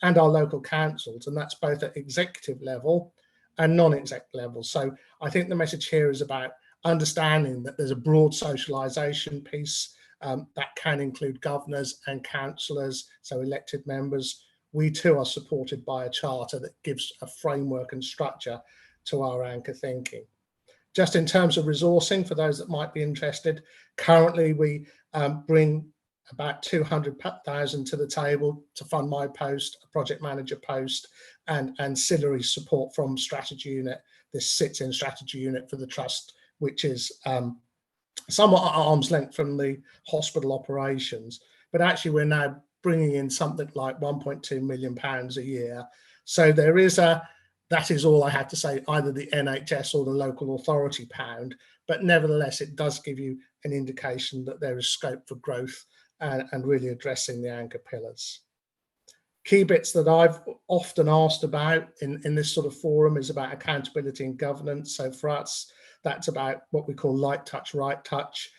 and our local councils, and that's both at executive level and non-exec level. So I think the message here is about understanding that there's a broad socialisation piece that can include governors and councillors, so elected members. We too are supported by a charter that gives a framework and structure to our anchor thinking. Just in terms of resourcing, for those that might be interested, currently we bring about 200,000 to the table to fund my post, a project manager post, and ancillary support from strategy unit. This sits in strategy unit for the trust, which is somewhat at arm's length from the hospital operations. But actually we're now bringing in something like £1.2 million a year. So there is that is all I have to say, either the NHS or the local authority pound, but nevertheless, it does give you an indication that there is scope for growth and really addressing the anchor pillars. Key bits that I've often asked about in this sort of forum is about accountability and governance. So for us, that's about what we call light touch, right touch.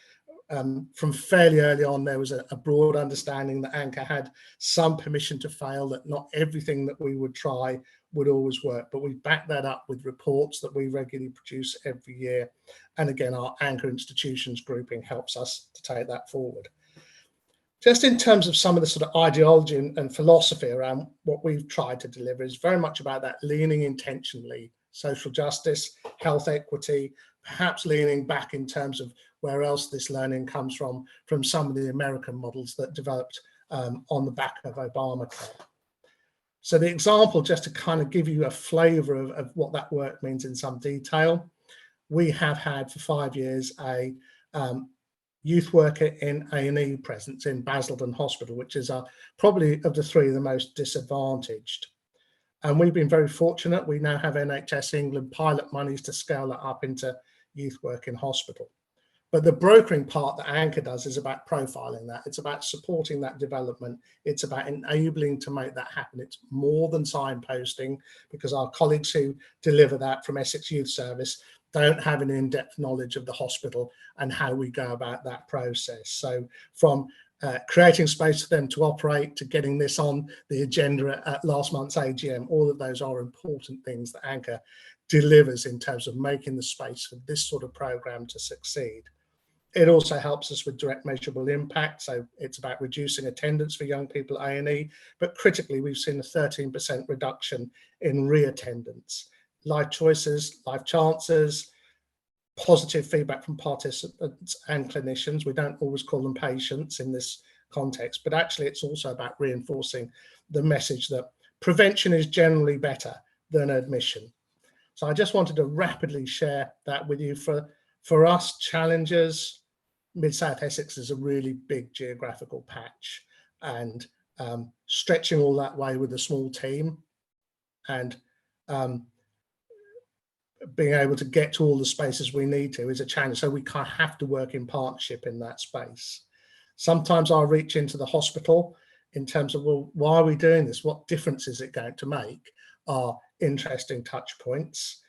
From fairly early on, there was a broad understanding that anchor had some permission to fail, that not everything that we would try would always work, but we back that up with reports that we regularly produce every year. And again, our anchor institutions grouping helps us to take that forward. Just in terms of some of the sort of ideology and philosophy around what we've tried to deliver is very much about that leaning intentionally, social justice, health equity, perhaps leaning back in terms of where else this learning comes from some of the American models that developed on the back of Obamacare. So the example, just to kind of give you a flavour of what that work means in some detail, we have had for 5 years a youth worker in A&E presence in Basildon Hospital, which is probably of the three the most disadvantaged. And we've been very fortunate. We now have NHS England pilot monies to scale that up into youth work in hospital. But the brokering part that Anchor does is about profiling that. It's about supporting that development. It's about enabling to make that happen. It's more than signposting, because our colleagues who deliver that from Essex Youth Service don't have an in-depth knowledge of the hospital and how we go about that process. So from creating space for them to operate, to getting this on the agenda at last month's AGM, all of those are important things that Anchor delivers in terms of making the space for this sort of program to succeed. It also helps us with direct measurable impact. So it's about reducing attendance for young people at A&E, but critically, we've seen a 13% reduction in re-attendance. Life choices, life chances, positive feedback from participants and clinicians. We don't always call them patients in this context, but actually it's also about reinforcing the message that prevention is generally better than admission. So I just wanted to rapidly share that with you. For us, challengers, Mid-South Essex is a really big geographical patch, and stretching all that way with a small team and being able to get to all the spaces we need to is a challenge. So we kind of have to work in partnership in that space. Sometimes I'll reach into the hospital in terms of, well, why are we doing this? What difference is it going to make? Are interesting touch points,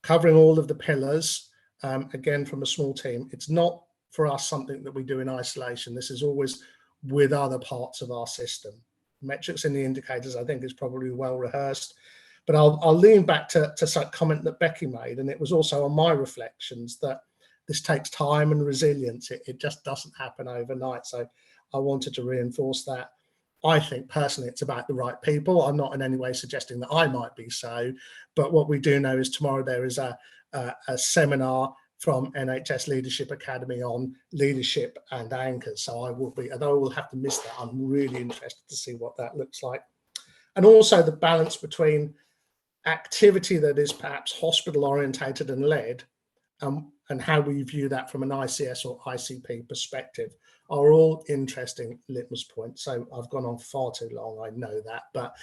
covering all of the pillars. Again, from a small team, it's not for us something that we do in isolation. This is always with other parts of our system. Metrics in the indicators, I think, is probably well rehearsed, but I'll lean back to some comment that Becky made, and it was also on my reflections that this takes time and resilience. It just doesn't happen overnight. So I wanted to reinforce that. I think personally it's about the right people. I'm not in any way suggesting that I might be so, but what we do know is tomorrow there is a seminar from NHS Leadership Academy on leadership and anchors. So I will be, although I will have to miss that, I'm really interested to see what that looks like. And also the balance between activity that is perhaps hospital orientated and led, and how we view that from an ICS or ICP perspective are all interesting litmus points. So I've gone on far too long, I know that, but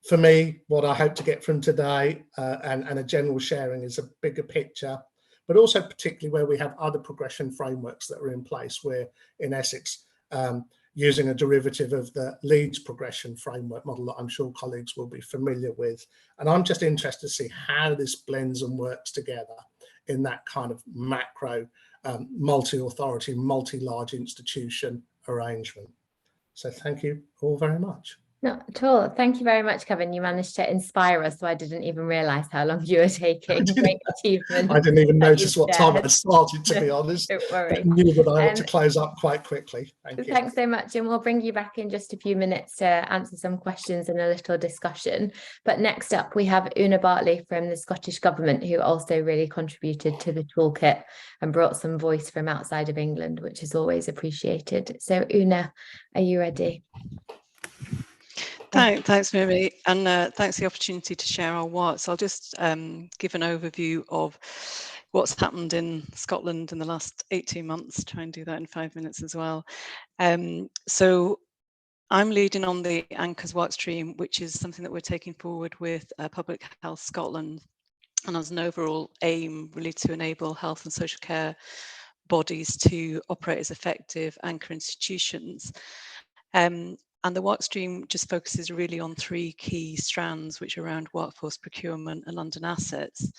for me, what I hope to get from today and a general sharing is a bigger picture, but also particularly where we have other progression frameworks that are in place. We're in Essex using a derivative of the Leeds progression framework model that I'm sure colleagues will be familiar with. And I'm just interested to see how this blends and works together in that kind of macro, multi-authority, multi-large institution arrangement. So thank you all very much. Not at all. Thank you very much, Kevin. You managed to inspire us, so I didn't even realise how long you were taking. Great achievement. I didn't even that notice you've what time shared. I'd started, to be honest. Don't worry. I knew that I ought to close up quite quickly. Thank you. Thanks so much, and we'll bring you back in just a few minutes to answer some questions and a little discussion. But next up, we have Una Bartley from the Scottish Government, who also really contributed to the toolkit and brought some voice from outside of England, which is always appreciated. So Una, are you ready? Thanks, Mimi, and thanks for the opportunity to share our work. So I'll just give an overview of what's happened in Scotland in the last 18 months, try and do that in 5 minutes as well. So I'm leading on the Anchors workstream, which is something that we're taking forward with Public Health Scotland, and as an overall aim really to enable health and social care bodies to operate as effective anchor institutions. And the workstream just focuses really on 3 key strands, which are around workforce procurement and London assets.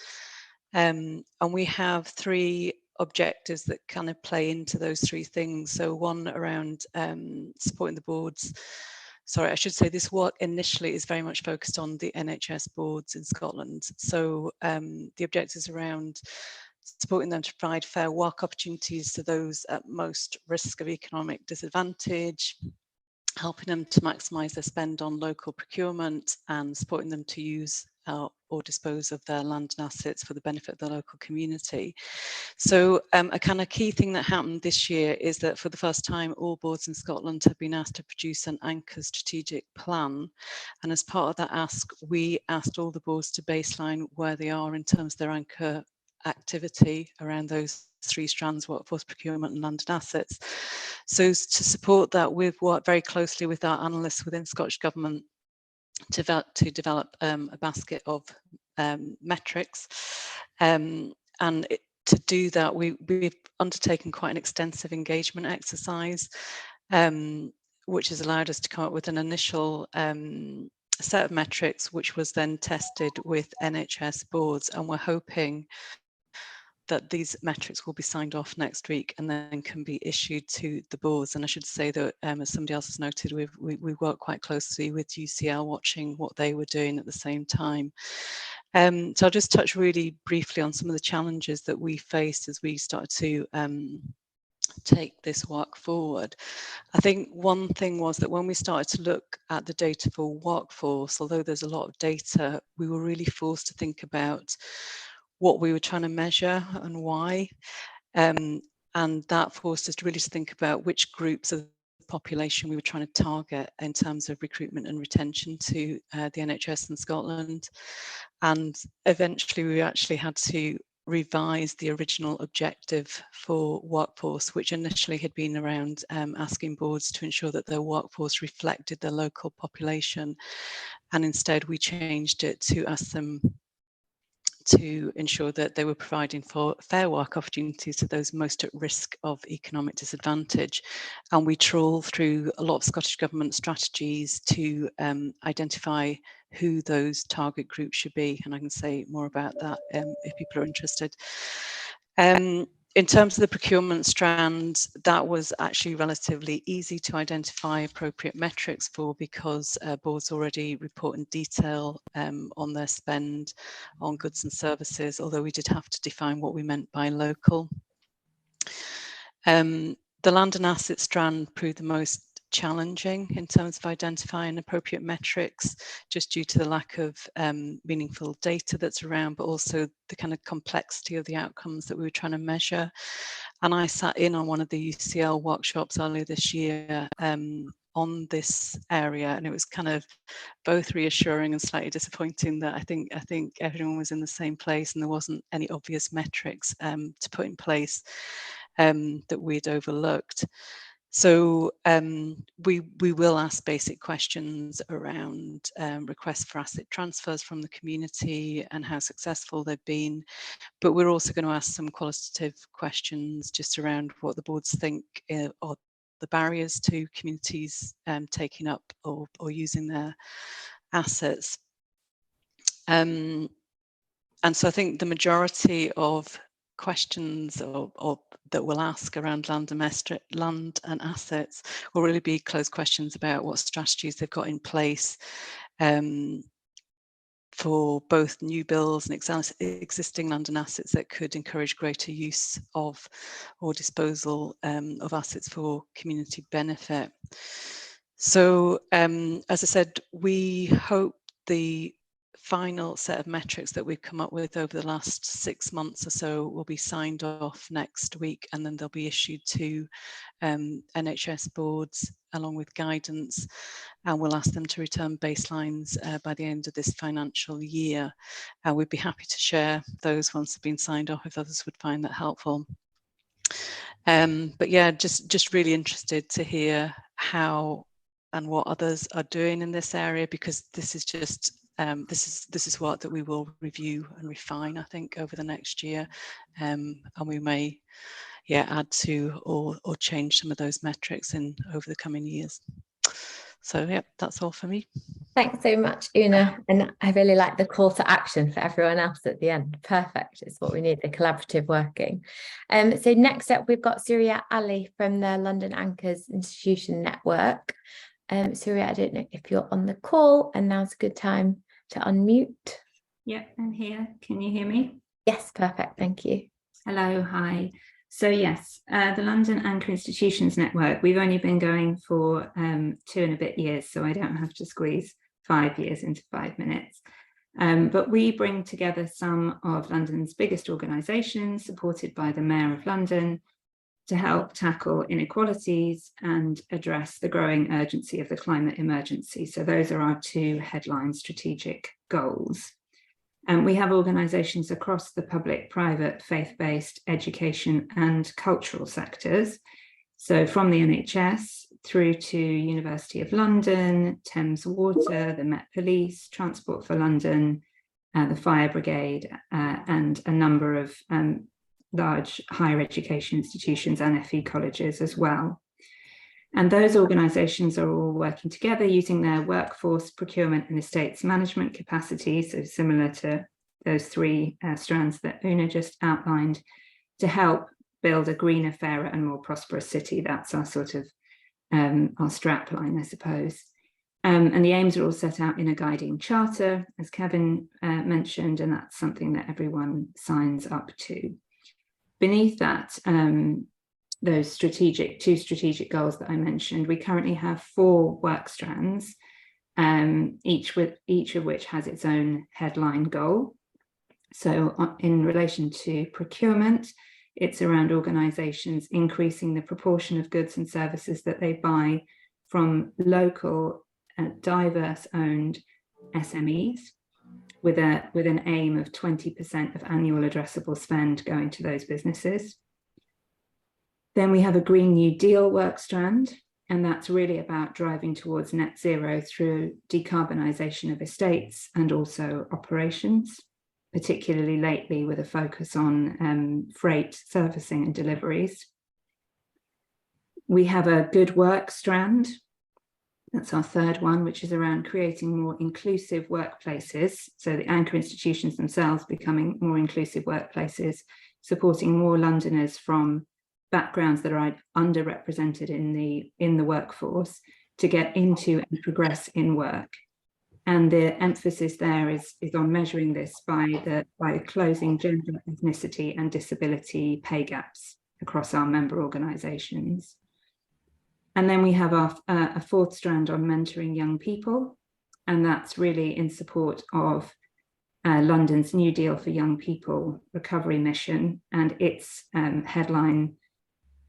And we have 3 objectives that kind of play into those 3 things. So one around supporting the boards. Sorry, I should say this work initially is very much focused on the NHS boards in Scotland. So the objectives around supporting them to provide fair work opportunities to those at most risk of economic disadvantage, helping them to maximise their spend on local procurement, and supporting them to use or dispose of their land and assets for the benefit of the local community. So a kind of key thing that happened this year is that for the first time, all boards in Scotland have been asked to produce an anchor strategic plan. And as part of that ask, we asked all the boards to baseline where they are in terms of their anchor activity around those 3 strands: workforce procurement and London assets. So to support that, we've worked very closely with our analysts within Scottish Government to develop a basket of metrics. To do that, we've undertaken quite an extensive engagement exercise, which has allowed us to come up with an initial set of metrics, which was then tested with NHS boards, and we're hoping that these metrics will be signed off next week and then can be issued to the boards. And I should say that, as somebody else has noted, we work quite closely with UCL, watching what they were doing at the same time. So I'll just touch really briefly on some of the challenges that we faced as we started to take this work forward. I think one thing was that when we started to look at the data for workforce, although there's a lot of data, we were really forced to think about what we were trying to measure and why. And that forced us to really think about which groups of the population we were trying to target in terms of recruitment and retention to the NHS in Scotland. And eventually we actually had to revise the original objective for workforce, which initially had been around asking boards to ensure that their workforce reflected their local population. And instead we changed it to ask them to ensure that they were providing for fair work opportunities to those most at risk of economic disadvantage. And we trawl through a lot of Scottish Government strategies to identify who those target groups should be. And I can say more about that if people are interested. In terms of the procurement strand, that was actually relatively easy to identify appropriate metrics for, because boards already report in detail on their spend on goods and services, although we did have to define what we meant by local. The land and asset strand proved the most challenging in terms of identifying appropriate metrics, just due to the lack of meaningful data that's around, but also the kind of complexity of the outcomes that we were trying to measure. And I sat in on one of the UCL workshops earlier this year on this area, and it was kind of both reassuring and slightly disappointing that I think everyone was in the same place and there wasn't any obvious metrics to put in place that we'd overlooked. So we will ask basic questions around requests for asset transfers from the community and how successful they've been, but we're also going to ask some qualitative questions just around what the boards think are the barriers to communities taking up or using their assets. And so I think the majority of questions or that we'll ask around land and assets will really be closed questions about what strategies they've got in place for both new builds and existing land and assets that could encourage greater use of or disposal of assets for community benefit. So as I said, we hope the final set of metrics that we've come up with over the last 6 months or so will be signed off next week, and then they'll be issued to NHS boards along with guidance, and we'll ask them to return baselines by the end of this financial year. We'd be happy to share those once they've been signed off if others would find that helpful. But yeah, just really interested to hear how and what others are doing in this area, because this is just this is what that we will review and refine, I think, over the next year, and we may add to or change some of those metrics over the coming years. So yeah, that's all for me. Thanks so much, Una. And I really like the call to action for everyone else at the end. Perfect. It's what we need, the collaborative working. So next up, we've got Surya Ali from the London Anchors Institution Network. Surya, I don't know if you're on the call, and now's a good time to unmute. Yeah, I'm here. Can you hear me? Yes, perfect. Thank you. Hello, hi. So yes, the London Anchor Institutions Network, we've only been going for 2 and a bit years, so I don't have to squeeze 5 years into 5 minutes. But we bring together some of London's biggest organisations, supported by the Mayor of London, to help tackle inequalities and address the growing urgency of the climate emergency. So those are our 2 headline strategic goals. And we have organisations across the public, private, faith-based, education and cultural sectors. So from the NHS through to University of London, Thames Water, the Met Police, Transport for London, the Fire Brigade, and a number of large higher education institutions and FE colleges as well. And those organisations are all working together using their workforce, procurement and estates management capacity, so similar to those 3 strands that Una just outlined, to help build a greener, fairer and more prosperous city. That's our sort of our strap line, I suppose. And the aims are all set out in a guiding charter, as Kevin mentioned, and that's something that everyone signs up to. Beneath that, those 2 strategic goals that I mentioned, we currently have 4 work strands, each of which has its own headline goal. So in relation to procurement, it's around organisations increasing the proportion of goods and services that they buy from local, diverse owned SMEs, with an aim of 20% of annual addressable spend going to those businesses. Then we have a Green New Deal work strand, and that's really about driving towards net zero through decarbonisation of estates and also operations, particularly lately with a focus on freight servicing and deliveries. We have a Good Work strand. That's our 3rd one, which is around creating more inclusive workplaces. So the anchor institutions themselves becoming more inclusive workplaces, supporting more Londoners from backgrounds that are underrepresented in the workforce to get into and progress in work. And the emphasis there is on measuring this by closing gender, ethnicity and disability pay gaps across our member organisations. And then we have a 4th strand on mentoring young people, and that's really in support of London's New Deal for Young People recovery mission and its headline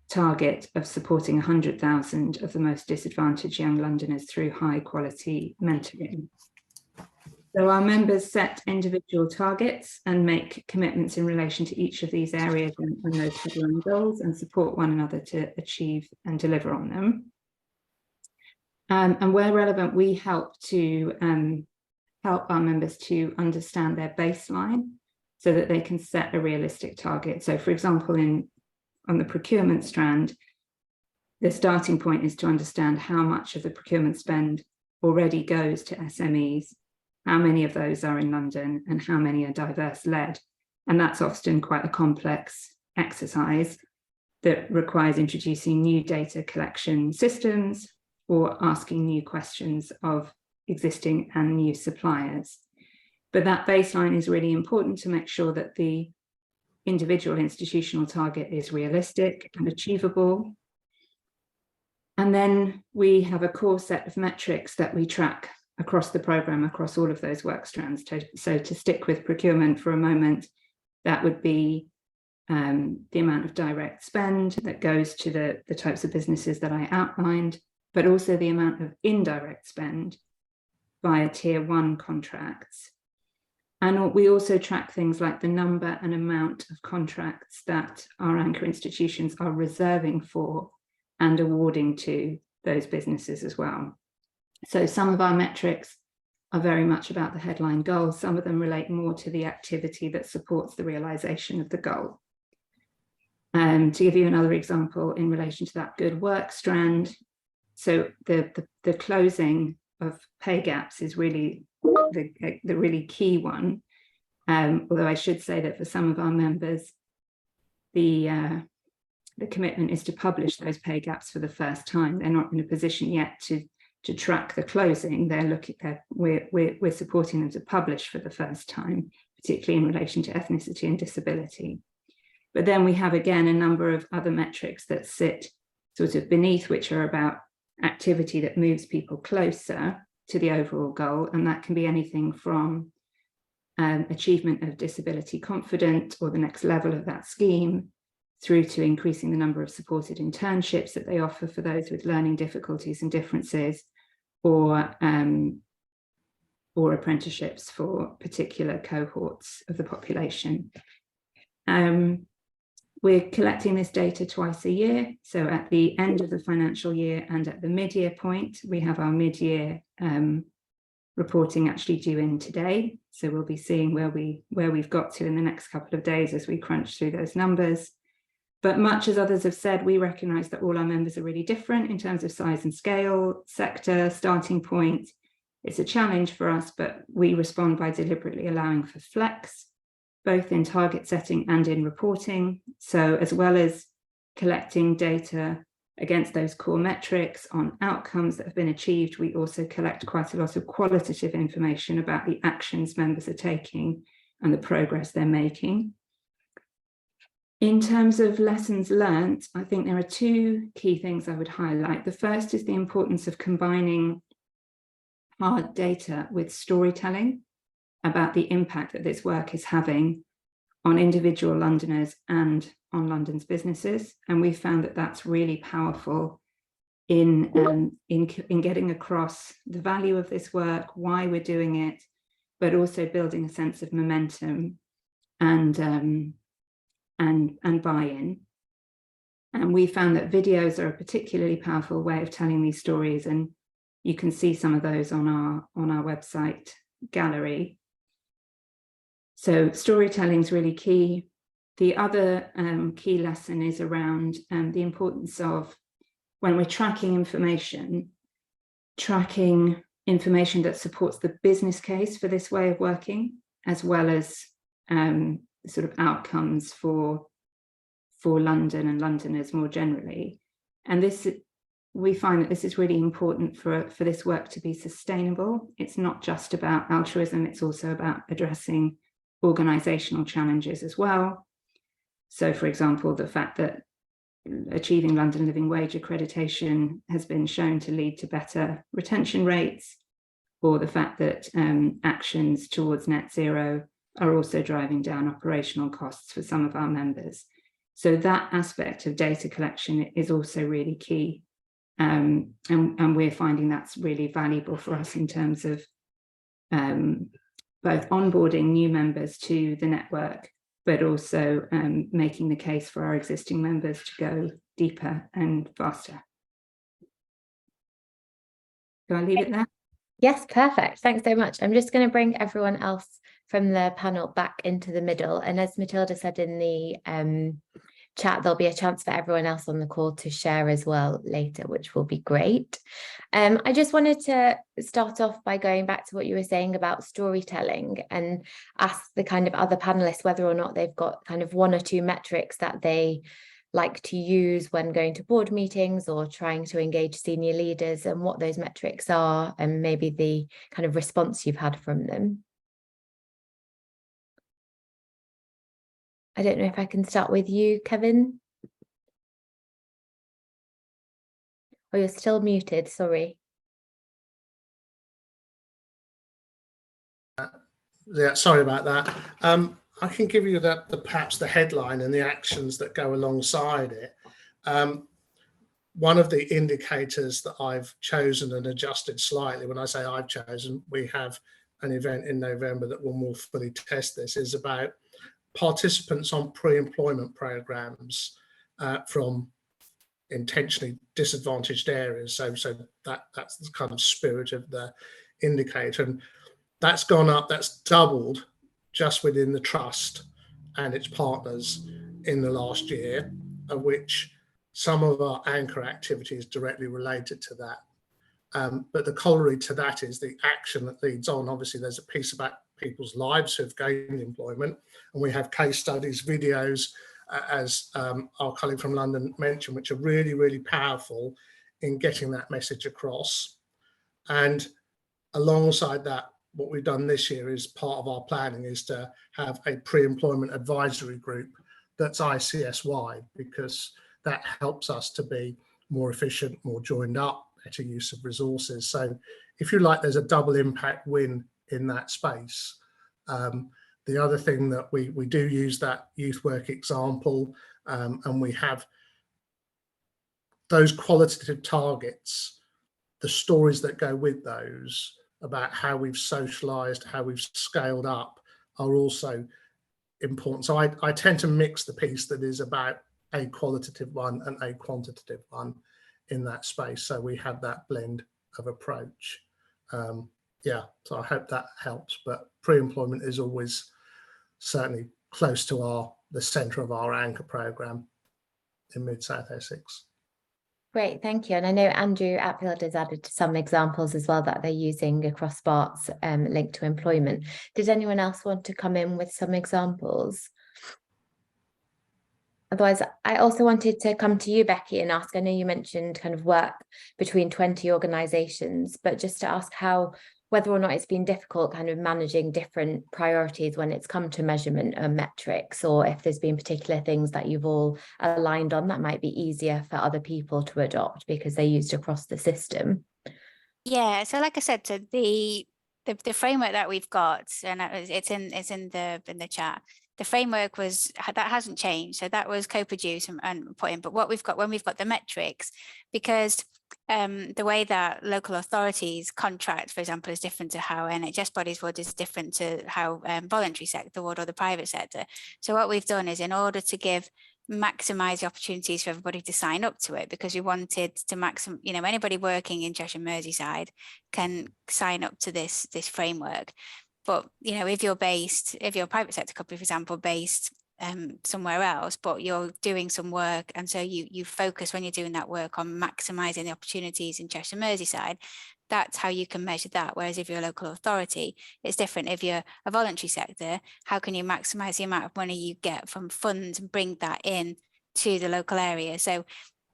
target of supporting 100,000 of the most disadvantaged young Londoners through high quality mentoring. So our members set individual targets and make commitments in relation to each of these areas and those headline goals, and support one another to achieve and deliver on them. And where relevant, we help to help our members to understand their baseline so that they can set a realistic target. So for example, on the procurement strand, the starting point is to understand how much of the procurement spend already goes to SMEs, how many of those are in London, and how many are diverse-led. And that's often quite a complex exercise that requires introducing new data collection systems or asking new questions of existing and new suppliers. But that baseline is really important to make sure that the individual institutional target is realistic and achievable. And then we have a core set of metrics that we track across the programme, across all of those work strands. So to stick with procurement for a moment, that would be the amount of direct spend that goes to the types of businesses that I outlined, but also the amount of indirect spend via tier 1 contracts. And we also track things like the number and amount of contracts that our anchor institutions are reserving for and awarding to those businesses as well. So some of our metrics are very much about the headline goal. Some of them relate more to the activity that supports the realization of the goal. To give you another example in relation to that good work strand, so the closing of pay gaps is really the really key one. Although I should say that for some of our members, the commitment is to publish those pay gaps for the first time. They're not in a position yet to track the closing. They're looking at, we're supporting them to publish for the first time, particularly in relation to ethnicity and disability. But then we have, again, a number of other metrics that sit sort of beneath, which are about activity that moves people closer to the overall goal. And that can be anything from achievement of disability confident or the next level of that scheme, through to increasing the number of supported internships that they offer for those with learning difficulties and differences, or apprenticeships for particular cohorts of the population. We're collecting this data twice a year. So at the end of the financial year and at the mid-year point, we have our mid-year reporting actually due in today. So we'll be seeing where we've got to in the next couple of days as we crunch through those numbers. But much as others have said, we recognise that all our members are really different in terms of size and scale, sector, starting point. It's a challenge for us, but we respond by deliberately allowing for flex, both in target setting and in reporting. So as well as collecting data against those core metrics on outcomes that have been achieved, we also collect quite a lot of qualitative information about the actions members are taking and the progress they're making. In terms of lessons learned, I think there are two key things I would highlight. The first is the importance of combining hard data with storytelling about the impact that this work is having on individual Londoners and on London's businesses. And we found that that's really powerful in getting across the value of this work, why we're doing it, but also building a sense of momentum and buy-in. And we found that videos are a particularly powerful way of telling these stories, and you can see some of those on our website gallery. So storytelling is really key. The other key lesson is around the importance of, when we're tracking information that supports the business case for this way of working, as well as sort of outcomes for London and Londoners more generally. And this, we find that this is really important for this work to be sustainable. It's not just about altruism, it's also about addressing organisational challenges as well. So, for example, the fact that achieving London Living Wage accreditation has been shown to lead to better retention rates, or the fact that actions towards net zero are also driving down operational costs for some of our members. So that aspect of data collection is also really key. And we're finding that's really valuable for us in terms of both onboarding new members to the network, but also making the case for our existing members to go deeper and faster. Do I leave it there? Yes, perfect. Thanks so much. I'm just going to bring everyone else from the panel back into the middle. And as Matilda said in the chat, there'll be a chance for everyone else on the call to share as well later, which will be great. I just wanted to start off by going back to what you were saying about storytelling and ask the kind of other panelists whether or not they've got kind of 1 or 2 metrics that they like to use when going to board meetings or trying to engage senior leaders, and what those metrics are and maybe the kind of response you've had from them. I don't know if I can start with you, Kevin. Oh, you're still muted, sorry. Yeah, sorry about that. I can give you perhaps the headline and the actions that go alongside it. One of the indicators that I've chosen and adjusted slightly, when I say I've chosen, we have an event in November that will more fully test this, is about participants on pre-employment programs from intentionally disadvantaged areas. So that's the kind of spirit of the indicator. And that's gone up, that's doubled just within the trust and its partners in the last year, of which some of our anchor activities directly related to that. But the corollary to that is the action that leads on. Obviously, there's a piece about people's lives who have gained employment, and we have case studies, videos, as our colleague from London mentioned, which are really, really powerful in getting that message across. And alongside that, what we've done this year is part of our planning is to have a pre-employment advisory group that's ICS-wide, because that helps us to be more efficient, more joined up, better use of resources. So if you like, there's a double impact win in that space. The other thing that we do use that youth work example, and we have those qualitative targets, the stories that go with those about how we've socialized, how we've scaled up, are also important. So I tend to mix the piece that is about a qualitative one and a quantitative one in that space. So we have that blend of approach. Yeah, so I hope that helps. But pre-employment is always certainly close to the centre of our anchor programme in Mid-South Essex. Great, thank you. And I know Andrew Atfield has added some examples as well that they're using across SPARTs linked to employment. Did anyone else want to come in with some examples? Otherwise, I also wanted to come to you, Becky, and ask, I know you mentioned kind of work between 20 organisations, but just to ask whether or not it's been difficult kind of managing different priorities when it's come to measurement and metrics, or if there's been particular things that you've all aligned on that might be easier for other people to adopt because they're used across the system. Yeah, so like I said, so the framework that we've got, and it's in the chat. The framework that hasn't changed, so that was co-produced and put in. But what we've got when we've got the metrics, because the way that local authorities contract, for example, is different to how NHS bodies would, is different to how voluntary sector would, or the private sector. So what we've done is, in order to maximise the opportunities for everybody to sign up to it, because we wanted to maximize, anybody working in Cheshire Merseyside can sign up to this framework. But, if you're a private sector company, for example, based somewhere else, but you're doing some work, and so you focus when you're doing that work on maximising the opportunities in Cheshire Merseyside, that's how you can measure that. Whereas if you're a local authority, it's different. If you're a voluntary sector, how can you maximise the amount of money you get from funds and bring that in to the local area? So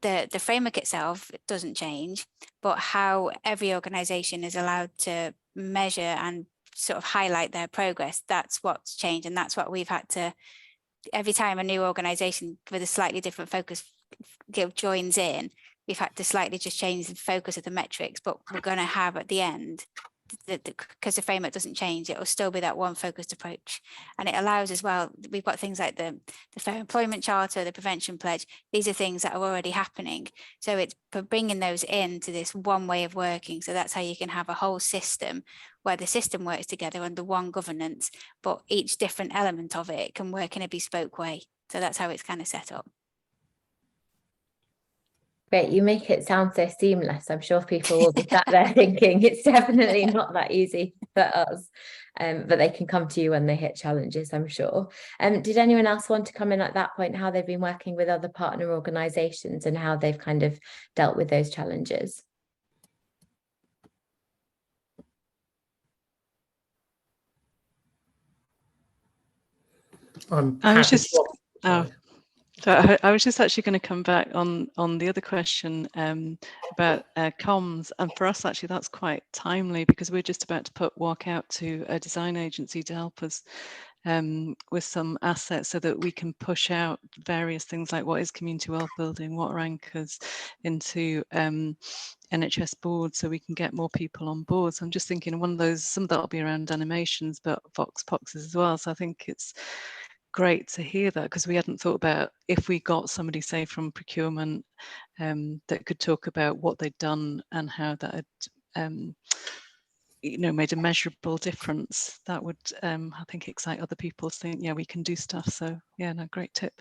the framework itself doesn't change, but how every organisation is allowed to measure and sort of highlight their progress, that's what's changed. And that's what we've had to, every time a new organisation with a slightly different focus joins in, we've had to slightly just change the focus of the metrics, but we're going to have at the end, because the framework doesn't change, it will still be that one focused approach. And it allows as well, we've got things like the Fair Employment Charter, the Prevention Pledge. These are things that are already happening. So it's bringing those into this one way of working. So that's how you can have a whole system where the system works together under one governance, but each different element of it can work in a bespoke way. So that's how it's kind of set up. Great, you make it sound so seamless. I'm sure people will be sat there thinking it's definitely not that easy for us, but they can come to you when they hit challenges, I'm sure. Did anyone else want to come in at that point, how they've been working with other partner organisations and how they've kind of dealt with those challenges? I was just I was just actually going to come back on the other question about comms, and for us actually that's quite timely because we're just about to put work out to a design agency to help us with some assets so that we can push out various things like what is community wealth building, what are anchors into NHS boards, so we can get more people on board. So I'm just thinking one of those, some of that will be around animations, but Vox Poxes as well. So I think it's great to hear that because we hadn't thought about if we got somebody, say, from procurement that could talk about what they'd done and how that had made a measurable difference. That would I think excite other people to think, yeah, we can do stuff. So yeah, no, great tip.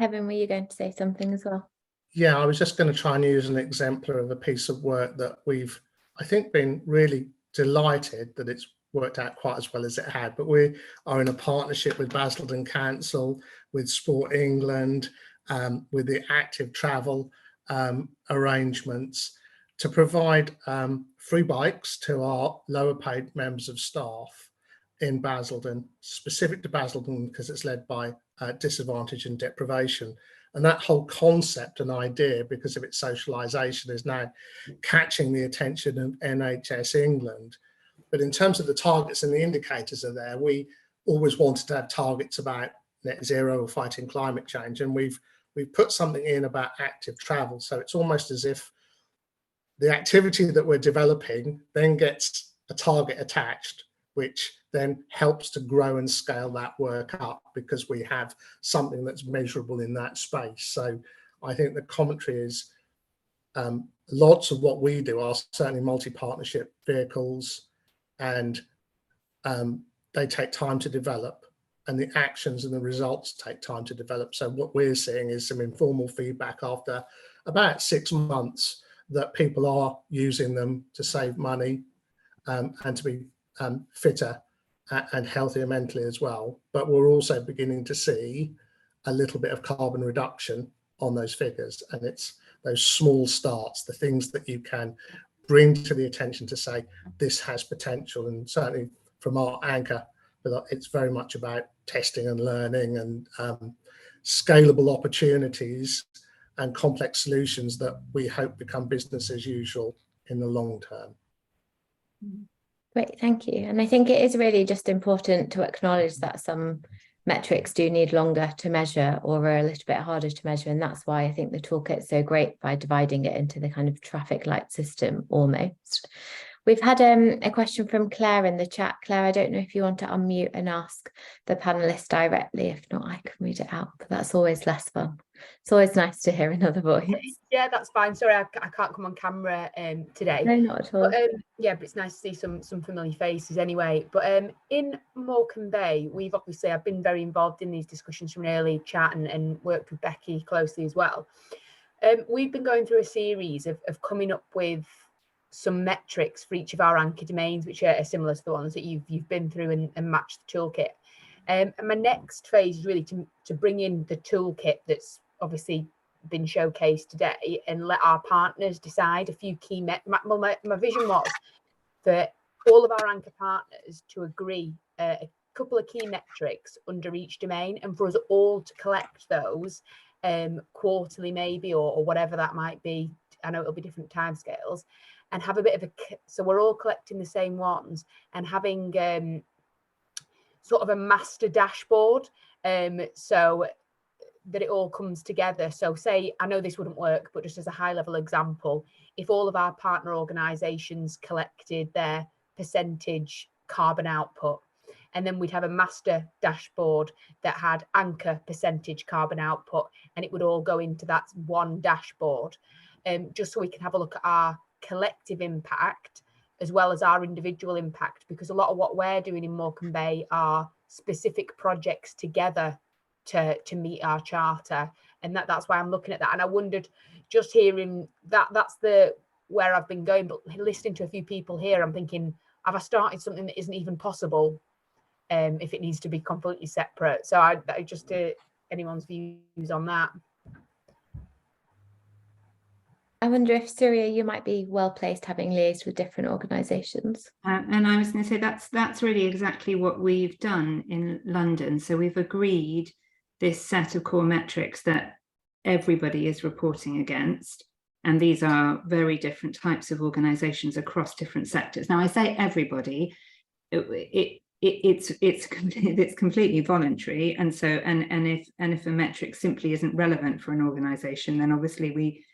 Evan, were you going to say something as well? Yeah, I was just going to try and use an exemplar of a piece of work that we've, I think, been really delighted that it's worked out quite as well as it had, but we are in a partnership with Basildon Council, with Sport England, with the active travel arrangements to provide free bikes to our lower paid members of staff in Basildon, specific to Basildon because it's led by disadvantage and deprivation. And that whole concept and idea, because of its socialisation, is now catching the attention of NHS England. But in terms of the targets and the indicators are there, we always wanted to have targets about net zero or fighting climate change. And we've put something in about active travel. So it's almost as if the activity that we're developing then gets a target attached, which then helps to grow and scale that work up because we have something that's measurable in that space. So I think the commentary is lots of what we do are certainly multi-partnership vehicles, and they take time to develop, and the actions and the results take time to develop. So what we're seeing is some informal feedback after about 6 months that people are using them to save money and to be fitter and healthier mentally as well. But we're also beginning to see a little bit of carbon reduction on those figures, and it's those small starts, the things that you can bring to the attention to say this has potential. And certainly from our anchor, it's very much about testing and learning and scalable opportunities and complex solutions that we hope become business as usual in the long term. Great, thank you. And I think it is really just important to acknowledge that some metrics do need longer to measure or are a little bit harder to measure. And that's why I think the toolkit is so great by dividing it into the kind of traffic light system almost. We've had a question from Claire in the chat. Claire, I don't know if you want to unmute and ask the panelists directly. If not, I can read it out, but that's always less fun. It's always nice to hear another voice. Yeah, that's fine. Sorry, I can't come on camera today. No, not at all. But, yeah, but it's nice to see some familiar faces anyway. But in Morecambe Bay, I've been very involved in these discussions from an early chat and worked with Becky closely as well. We've been going through a series of coming up with some metrics for each of our anchor domains, which are similar to the ones that you've been through and matched the toolkit. And my next phase is really to bring in the toolkit that's obviously been showcased today and let our partners decide a few key my vision was for all of our anchor partners to agree a couple of key metrics under each domain, and for us all to collect those quarterly maybe or whatever that might be. I know it'll be different timescales, and have a bit of so we're all collecting the same ones and having sort of a master dashboard so that it all comes together. So say, I know this wouldn't work, but just as a high level example, if all of our partner organisations collected their percentage carbon output, and then we'd have a master dashboard that had anchor percentage carbon output, and it would all go into that one dashboard, just so we can have a look at our collective impact as well as our individual impact, because a lot of what we're doing in Morecambe Bay are specific projects together to meet our charter, and that's why I'm looking at that. And I wondered, just hearing that's where I've been going, but listening to a few people here, I'm thinking, have I started something that isn't even possible if it needs to be completely separate? So I just anyone's views on that. I wonder if, Surya, you might be well placed, having liaised with different organisations. And I was going to say that's really exactly what we've done in London. So we've agreed this set of core metrics that everybody is reporting against. And these are very different types of organisations across different sectors. Now, I say everybody, it's completely voluntary. And so, and if a metric simply isn't relevant for an organisation, then obviously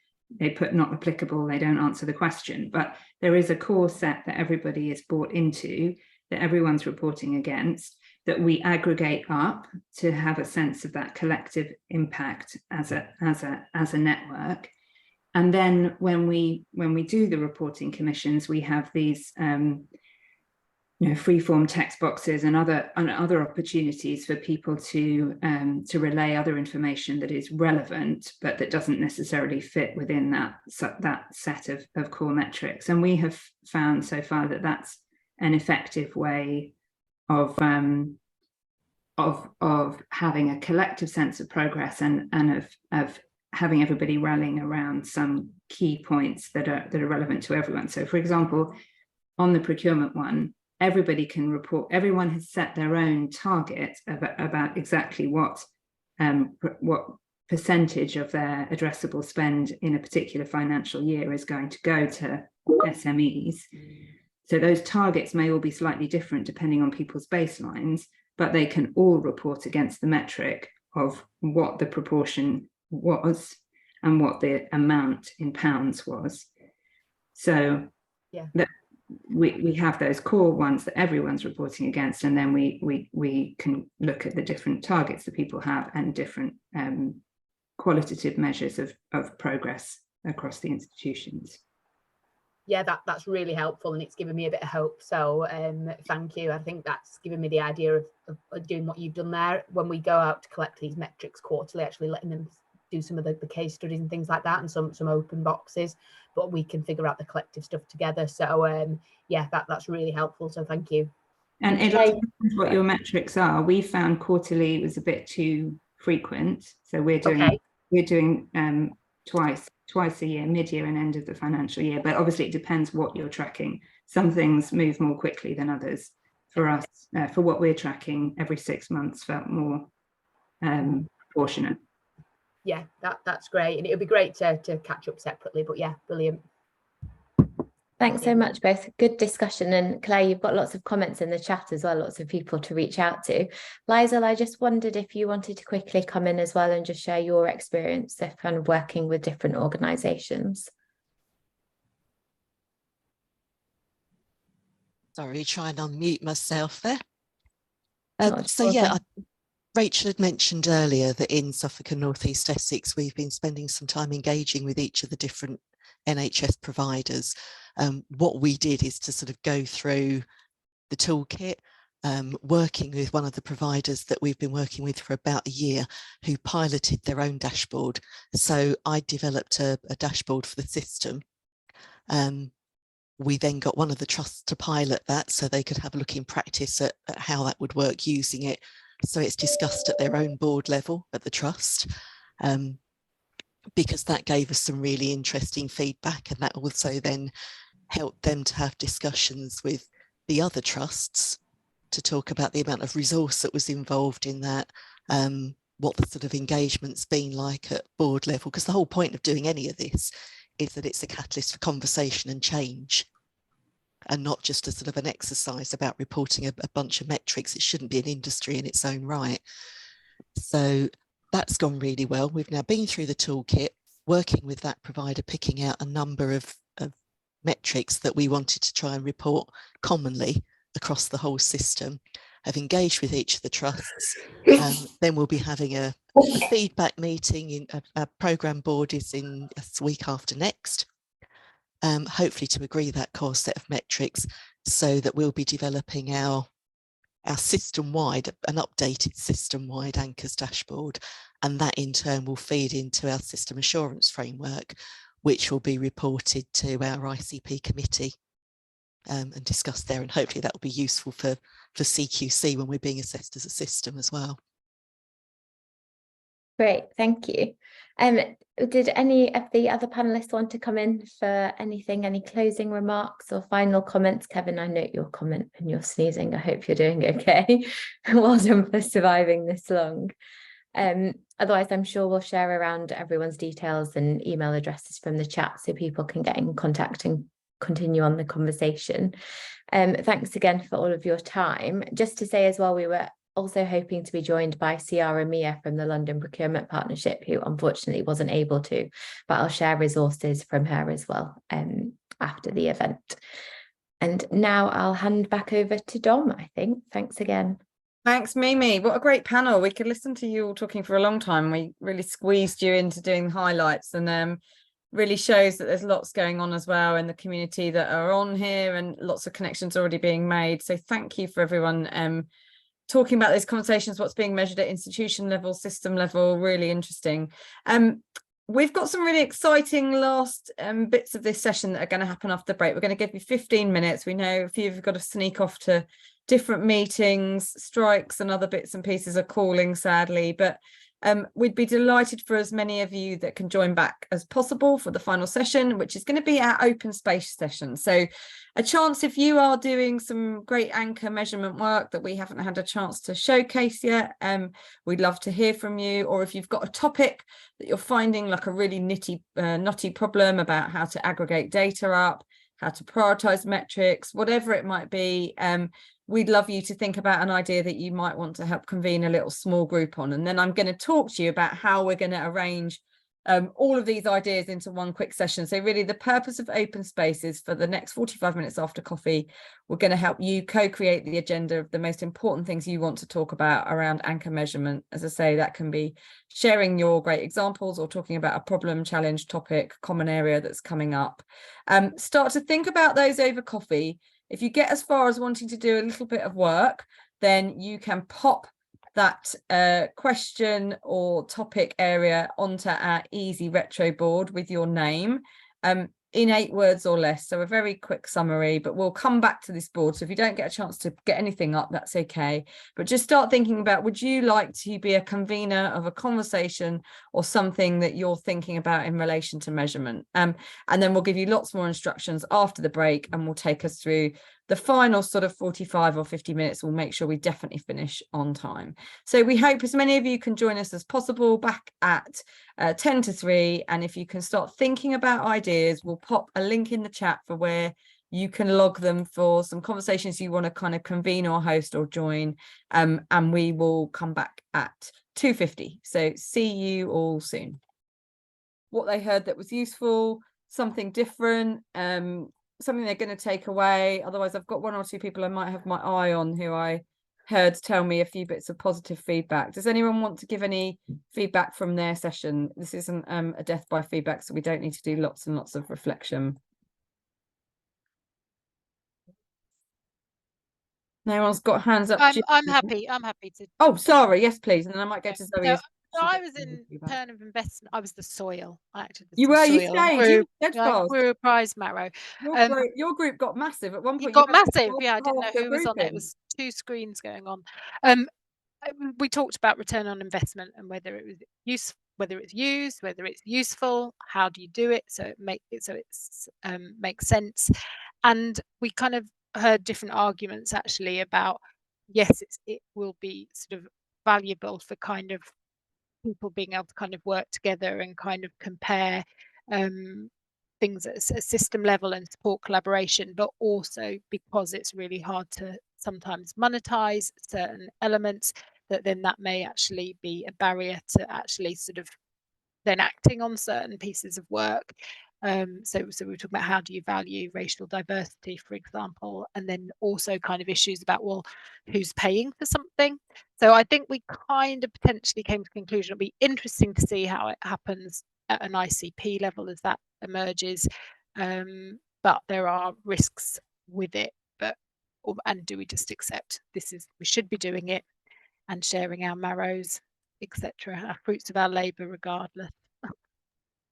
they put not applicable, they don't answer the question. But there is a core set that everybody is bought into, that everyone's reporting against, that we aggregate up to have a sense of that collective impact as a network. And then when we do the reporting commissions, we have these free-form text boxes and other opportunities for people to relay other information that is relevant, but that doesn't necessarily fit within that set of core metrics. And we have found so far that that's an effective way of having a collective sense of progress and of having everybody rallying around some key points that are relevant to everyone. So, for example, on the procurement one, everybody can report. Everyone has set their own target about exactly what percentage of their addressable spend in a particular financial year is going to go to SMEs. So those targets may all be slightly different depending on people's baselines, but they can all report against the metric of what the proportion was and what the amount in pounds was. So yeah, that we have those core ones that everyone's reporting against, and then we can look at the different targets that people have and different qualitative measures of progress across the institutions. Yeah, that's really helpful, and it's given me a bit of hope. So thank you. I think that's given me the idea of doing what you've done there. When we go out to collect these metrics quarterly, actually letting them do some of the case studies and things like that, and some open boxes, but we can figure out the collective stuff together. So yeah, that's really helpful. So thank you. And it depends what your metrics are. We found quarterly was a bit too frequent, so we're doing twice a year, mid-year and end of the financial year. But obviously it depends what you're tracking. Some things move more quickly than others. For us, for what we're tracking, every 6 months felt more proportionate. Yeah, that's great, and it would be great to catch up separately. But yeah, brilliant. Thanks so much, both. Good discussion. And Claire, you've got lots of comments in the chat as well, lots of people to reach out to. Liesl, I just wondered if you wanted to quickly come in as well and just share your experience of kind of working with different organisations. Sorry, try and unmute myself there. Rachel had mentioned earlier that in Suffolk and North East Essex, we've been spending some time engaging with each of the different NHS providers. What we did is to sort of go through the toolkit, working with one of the providers that we've been working with for about a year, who piloted their own dashboard. So I developed a dashboard for the system. We then got one of the trusts to pilot that so they could have a look in practice at how that would work using it. So it's discussed at their own board level at the trust, because that gave us some really interesting feedback, and that also then helped them to have discussions with the other trusts to talk about the amount of resource that was involved in that, what the sort of engagement's been like at board level, because the whole point of doing any of this is that it's a catalyst for conversation and change, and not just a sort of an exercise about reporting a bunch of metrics. It shouldn't be an industry in its own right. So that's gone really well. We've now been through the toolkit, working with that provider, picking out a number of metrics that we wanted to try and report commonly across the whole system. I've engaged with each of the trusts. Then we'll be having a feedback meeting. Our programme board is in a week after next. Hopefully to agree that core set of metrics, so that we'll be developing our our system-wide, an updated system-wide anchors dashboard, and that in turn will feed into our system assurance framework, which will be reported to our ICP committee and discussed there, and hopefully that will be useful for CQC when we're being assessed as a system as well. Great, thank you. Did any of the other panelists want to come in for anything, any closing remarks or final comments? Kevin, I note your comment and you're sneezing. I hope you're doing okay. Well done for surviving this long. Otherwise, I'm sure we'll share around everyone's details and email addresses from the chat so people can get in contact and continue on the conversation. Thanks again for all of your time. Just to say as well, we were also hoping to be joined by Ciara Mia from the London Procurement Partnership, who unfortunately wasn't able to, but I'll share resources from her as well after the event. And now I'll hand back over to Dom, I think. Thanks again. Thanks, Mimi. What a great panel. We could listen to you all talking for a long time. We really squeezed you into doing highlights, and really shows that there's lots going on as well in the community that are on here, and lots of connections already being made. So thank you for everyone talking about these conversations, what's being measured at institution level, system level, really interesting. We've got some really exciting last bits of this session that are going to happen after the break. We're going to give you 15 minutes. We know a few of you have got to sneak off to different meetings, strikes and other bits and pieces are calling, sadly, but we'd be delighted for as many of you that can join back as possible for the final session, which is going to be our open space session. So a chance, if you are doing some great anchor measurement work that we haven't had a chance to showcase yet, we'd love to hear from you. Or if you've got a topic that you're finding like a really knotty problem about how to aggregate data up, how to prioritize metrics, whatever it might be, we'd love you to think about an idea that you might want to help convene a little small group on. And then I'm going to talk to you about how we're going to arrange all of these ideas into one quick session. So really the purpose of open spaces for the next 45 minutes after coffee, we're going to help you co-create the agenda of the most important things you want to talk about around anchor measurement. As I say, that can be sharing your great examples or talking about a problem, challenge, topic, common area that's coming up. Start to think about those over coffee. If you get as far as wanting to do a little bit of work, then you can pop that question or topic area onto our easy retro board with your name in 8 words or less. So a very quick summary, but we'll come back to this board. So if you don't get a chance to get anything up, that's okay. But just start thinking about, would you like to be a convener of a conversation or something that you're thinking about in relation to measurement? And then we'll give you lots more instructions after the break, and we'll take us through the final sort of 45 or 50 minutes. We'll make sure we definitely finish on time. So we hope as many of you can join us as possible back at 10 to 3. And if you can start thinking about ideas, we'll pop a link in the chat for where you can log them for some conversations you want to kind of convene or host or join. And we will come back at 2:50. So see you all soon. What they heard that was useful, something different, something they're going to take away. Otherwise, I've got 1 or 2 people I might have my eye on who I heard tell me a few bits of positive feedback. Does anyone want to give any feedback from their session? This isn't a death by feedback, so we don't need to do lots and lots of reflection. No one's got hands up. I'm happy to. Oh, sorry. Yes, please. And then I might go to Zoe. No, I was in turn of investment. I was the soil. I acted as you were. soil. You stayed. We were prize marrow. Your group got massive at one point. It got massive. Yeah, I didn't know who was on it. It was 2 screens going on. We talked about return on investment and whether it was useful, whether it's used, whether it's useful. How do you do it so it makes sense? And we kind of heard different arguments actually about, yes, it will be sort of valuable for kind of people being able to kind of work together and kind of compare things at a system level and support collaboration, but also because it's really hard to sometimes monetize certain elements, that may actually be a barrier to actually sort of then acting on certain pieces of work. So we're talking about how do you value racial diversity, for example, and then also kind of issues about, well, who's paying for something? So I think we kind of potentially came to the conclusion it'll be interesting to see how it happens at an ICP level as that emerges, but there are risks with it. But and do we just accept we should be doing it and sharing our marrows, etc., our fruits of our labour regardless.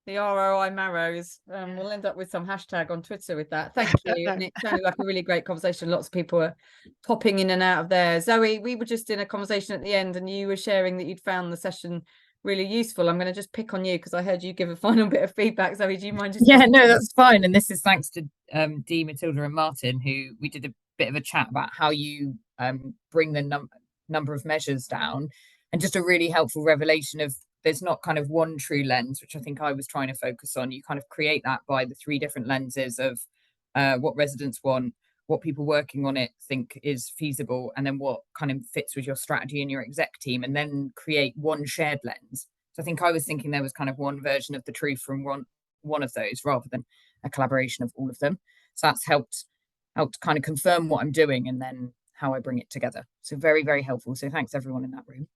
The ROI marrows. We'll end up with some hashtag on Twitter with that. Thank you. And it sounded like a really great conversation. Lots of people are popping in and out of there. Zoe, we were just in a conversation at the end and you were sharing that you'd found the session really useful. I'm going to just pick on you because I heard you give a final bit of feedback. Zoe, do you mind just... Yeah, no, that's fine. And this is thanks to Dee, Matilda and Martin, who we did a bit of a chat about how you bring the number of measures down, and just a really helpful revelation of there's not kind of one true lens, which I think I was trying to focus on. You kind of create that by the 3 different lenses of what residents want, what people working on it think is feasible, and then what kind of fits with your strategy and your exec team, and then create one shared lens. So I think I was thinking there was kind of one version of the truth from one of those rather than a collaboration of all of them. So that's helped kind of confirm what I'm doing and then how I bring it together. So very, very helpful. So thanks everyone in that room.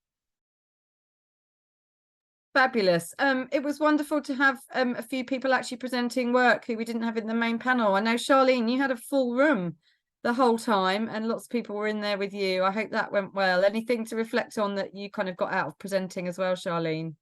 Fabulous. It was wonderful to have a few people actually presenting work who we didn't have in the main panel. I know, Charlene, you had a full room the whole time and lots of people were in there with you. I hope that went well. Anything to reflect on that you kind of got out of presenting as well, Charlene?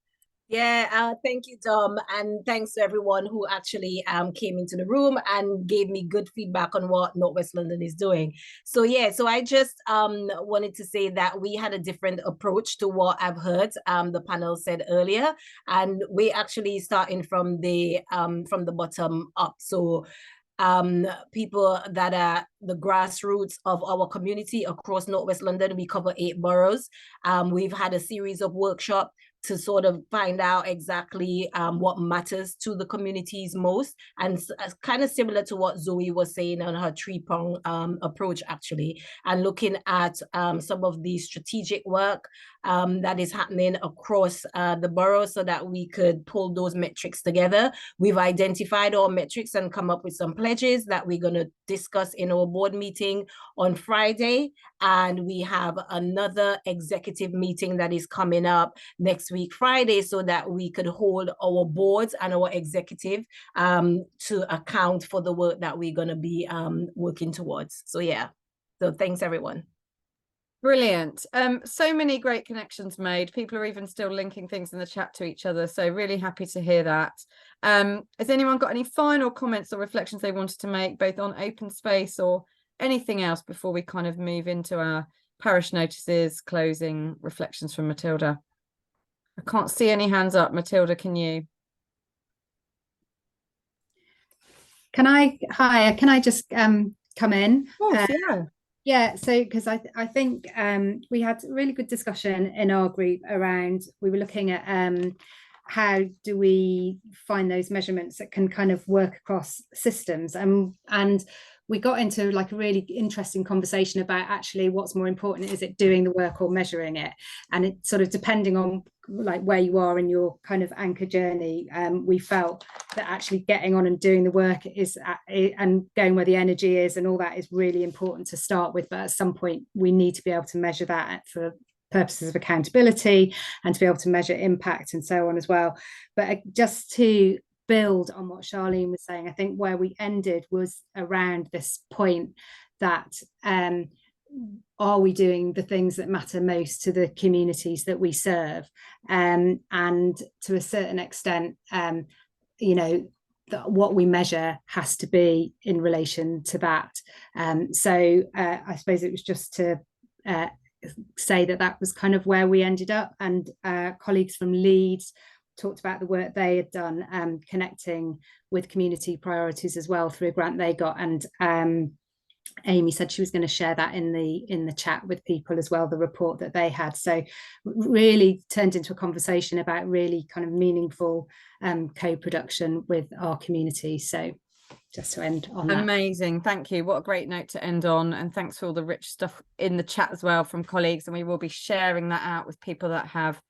Yeah, thank you, Dom, and thanks to everyone who actually came into the room and gave me good feedback on what Northwest London is doing. So yeah, so I just wanted to say that we had a different approach to what I've heard the panel said earlier, and we actually starting from the bottom up. So people that are the grassroots of our community across Northwest London, we cover 8 boroughs. We've had a series of workshops to sort of find out exactly what matters to the communities most, and kind of similar to what Zoe was saying on her 3-prong approach actually, and looking at some of the strategic work that is happening across the borough so that we could pull those metrics together. We've identified our metrics and come up with some pledges that we're going to discuss in our board meeting on Friday, and we have another executive meeting that is coming up next week Friday so that we could hold our boards and our executive to account for the work that we're going to be working towards. So yeah, so thanks everyone. Brilliant. So many great connections made. People are even still linking things in the chat to each other, so really happy to hear that. Has anyone got any final comments or reflections they wanted to make, both on open space or anything else, before we kind of move into our parish notices, closing reflections from Matilda? I can't see any hands up. Matilda, can you? Can I just come in? Of course, yeah. Yeah, so because I think we had a really good discussion in our group around, we were looking at how do we find those measurements that can kind of work across systems, and we got into like a really interesting conversation about actually what's more important, is it doing the work or measuring it? And it sort of depending on like where you are in your kind of anchor journey, we felt that actually getting on and doing the work is and going where the energy is and all that is really important to start with, but at some point we need to be able to measure that for purposes of accountability and to be able to measure impact and so on as well. But just to build on what Charlene was saying, I think where we ended was around this point that are we doing the things that matter most to the communities that we serve, and to a certain extent you know, what we measure has to be in relation to that. So I suppose it was just to say that was kind of where we ended up, and colleagues from Leeds talked about the work they had done connecting with community priorities as well through a grant they got, and Amy said she was going to share that in the chat with people as well, the report that they had. So really turned into a conversation about really kind of meaningful co-production with our community. So just to end on that. Amazing, thank you. What a great note to end on, and thanks for all the rich stuff in the chat as well from colleagues, and we will be sharing that out with people that have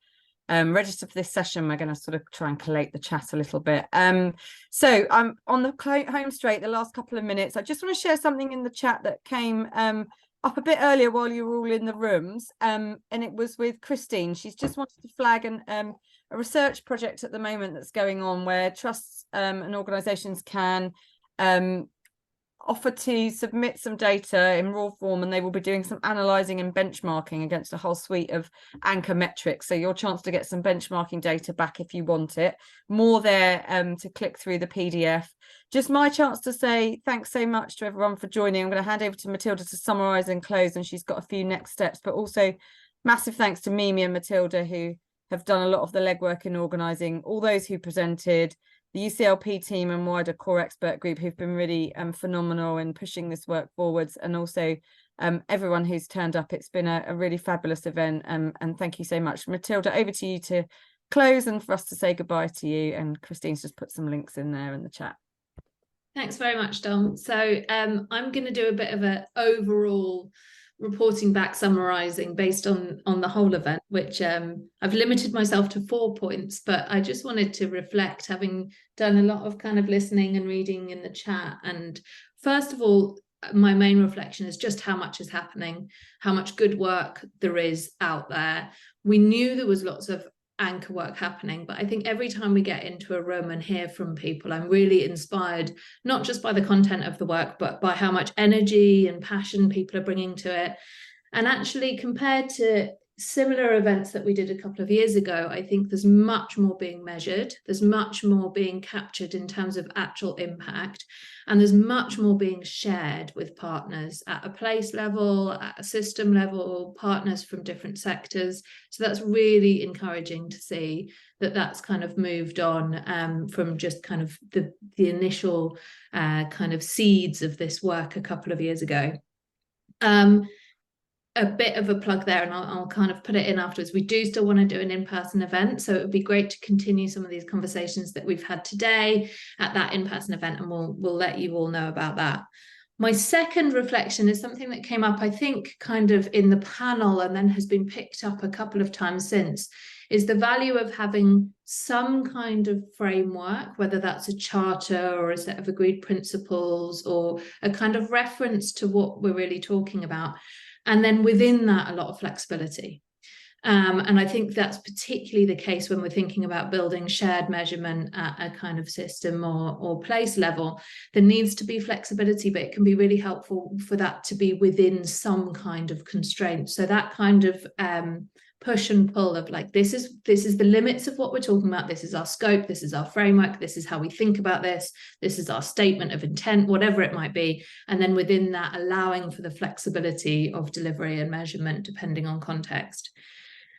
registered for this session. We're going to sort of try and collate the chat a little bit. So I'm on the home straight the last couple of minutes. I just want to share something in the chat that came up a bit earlier while you were all in the rooms, and it was with Christine. She's just wanted to flag a research project at the moment that's going on where trusts and organisations can offer to submit some data in raw form, and they will be doing some analysing and benchmarking against a whole suite of anchor metrics. So your chance to get some benchmarking data back if you want it. More there to click through the PDF. Just my chance to say thanks so much to everyone for joining. I'm going to hand over to Matilda to summarise and close, and she's got a few next steps, but also massive thanks to Mimi and Matilda, who have done a lot of the legwork in organising, all those who presented, the UCLP team and wider core expert group who've been really phenomenal in pushing this work forwards, and also everyone who's turned up. It's been a really fabulous event, and thank you so much. Matilda, over to you to close and for us to say goodbye to you, and Christine's just put some links in there in the chat. Thanks very much, Dom. So I'm going to do a bit of an overall reporting back summarising based on the whole event, which I've limited myself to 4 points, but I just wanted to reflect, having done a lot of kind of listening and reading in the chat. And first of all, my main reflection is just how much is happening, how much good work there is out there. We knew there was lots of anchor work happening, but I think every time we get into a room and hear from people, I'm really inspired, not just by the content of the work, but by how much energy and passion people are bringing to it. And actually, compared to similar events that we did a couple of years ago, I think there's much more being measured, there's much more being captured in terms of actual impact, and there's much more being shared with partners at a place level, at a system level, partners from different sectors. So that's really encouraging to see that that's kind of moved on from just kind of the initial kind of seeds of this work a couple of years ago. A bit of a plug there, and I'll kind of put it in afterwards. We do still want to do an in-person event, so it would be great to continue some of these conversations that we've had today at that in-person event, and we'll let you all know about that. My second reflection is something that came up, I think, kind of in the panel and then has been picked up a couple of times since, is the value of having some kind of framework, whether that's a charter or a set of agreed principles or a kind of reference to what we're really talking about. And then within that, a lot of flexibility. And I think that's particularly the case when we're thinking about building shared measurement at a kind of system or place level. There needs to be flexibility, but it can be really helpful for that to be within some kind of constraint. So that kind of push and pull of like, this is the limits of what we're talking about, this is our scope, this is our framework, this is how we think about this is our statement of intent, whatever it might be, and then within that allowing for the flexibility of delivery and measurement depending on context.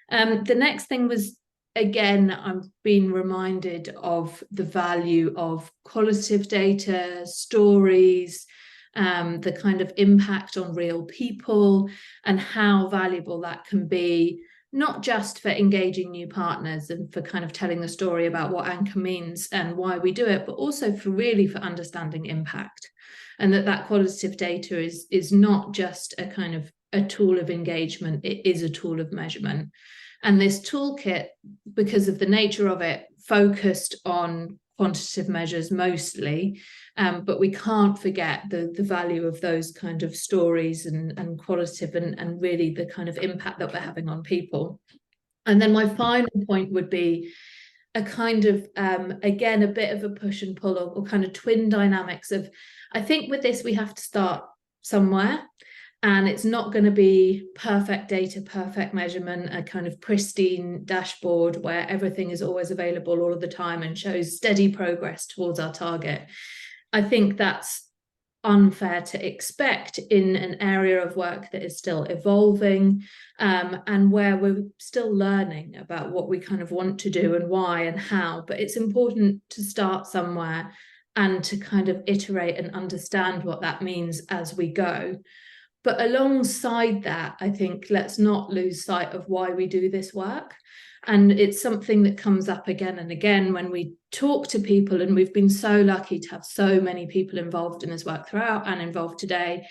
The next thing was, again, I'm being reminded of the value of qualitative data, stories, the kind of impact on real people, and how valuable that can be, not just for engaging new partners and for kind of telling the story about what anchor means and why we do it, but also for understanding impact. And that qualitative data is not just a kind of a tool of engagement, it is a tool of measurement. And this toolkit, because of the nature of it, focused on quantitative measures mostly, but we can't forget the value of those kind of stories and qualitative and really the kind of impact that we're having on people. And then my final point would be a kind of, again, a bit of a push and pull or kind of twin dynamics of, I think with this, we have to start somewhere. And it's not going to be perfect data, perfect measurement, a kind of pristine dashboard where everything is always available all of the time and shows steady progress towards our target. I think that's unfair to expect in an area of work that is still evolving and where we're still learning about what we kind of want to do and why and how. But it's important to start somewhere and to kind of iterate and understand what that means as we go. But alongside that, I think let's not lose sight of why we do this work. And it's something that comes up again and again when we talk to people, and we've been so lucky to have so many people involved in this work throughout and involved today,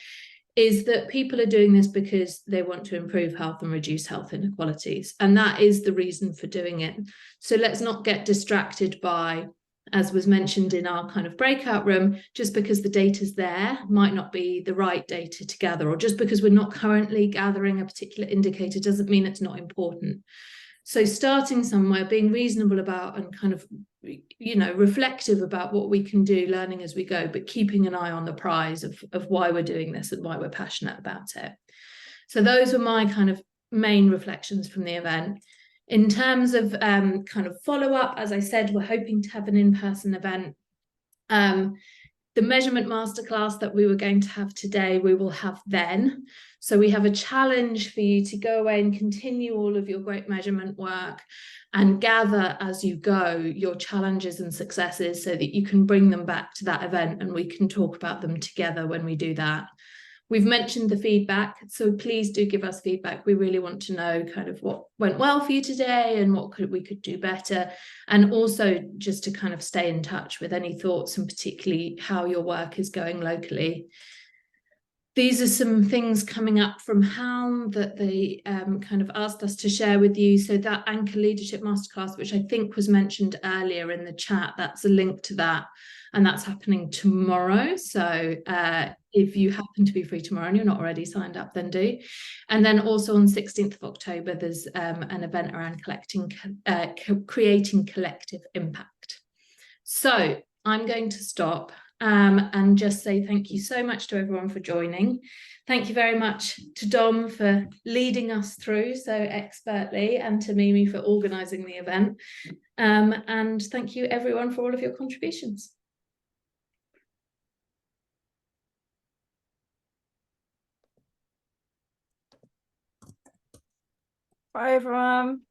is that people are doing this because they want to improve health and reduce health inequalities. And that is the reason for doing it. So let's not get distracted by, as was mentioned in our kind of breakout room, just because the data's there might not be the right data to gather, or just because we're not currently gathering a particular indicator doesn't mean it's not important. So starting somewhere, being reasonable about and kind of, you know, reflective about what we can do, learning as we go, but keeping an eye on the prize of why we're doing this and why we're passionate about it. So those were my kind of main reflections from the event. In terms of kind of follow-up, as I said, we're hoping to have an in-person event. The measurement masterclass that we were going to have today, we will have then. So we have a challenge for you to go away and continue all of your great measurement work and gather as you go your challenges and successes so that you can bring them back to that event and we can talk about them together when we do that. We've mentioned the feedback, so please do give us feedback. We really want to know kind of what went well for you today and what we could do better. And also just to kind of stay in touch with any thoughts and particularly how your work is going locally. These are some things coming up from HALN that they kind of asked us to share with you. So that Anchor Leadership Masterclass, which I think was mentioned earlier in the chat, that's a link to that. And that's happening tomorrow. So if you happen to be free tomorrow and you're not already signed up, then do. And then also on 16th of October, there's an event around creating collective impact. So I'm going to stop and just say thank you so much to everyone for joining. Thank you very much to Dom for leading us through so expertly and to Mimi for organising the event. And thank you everyone for all of your contributions. Bye, everyone.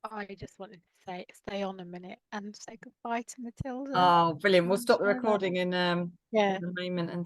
I just wanted to stay on a minute and say goodbye to Matilda. Oh, brilliant. We'll stop the recording in yeah. a moment and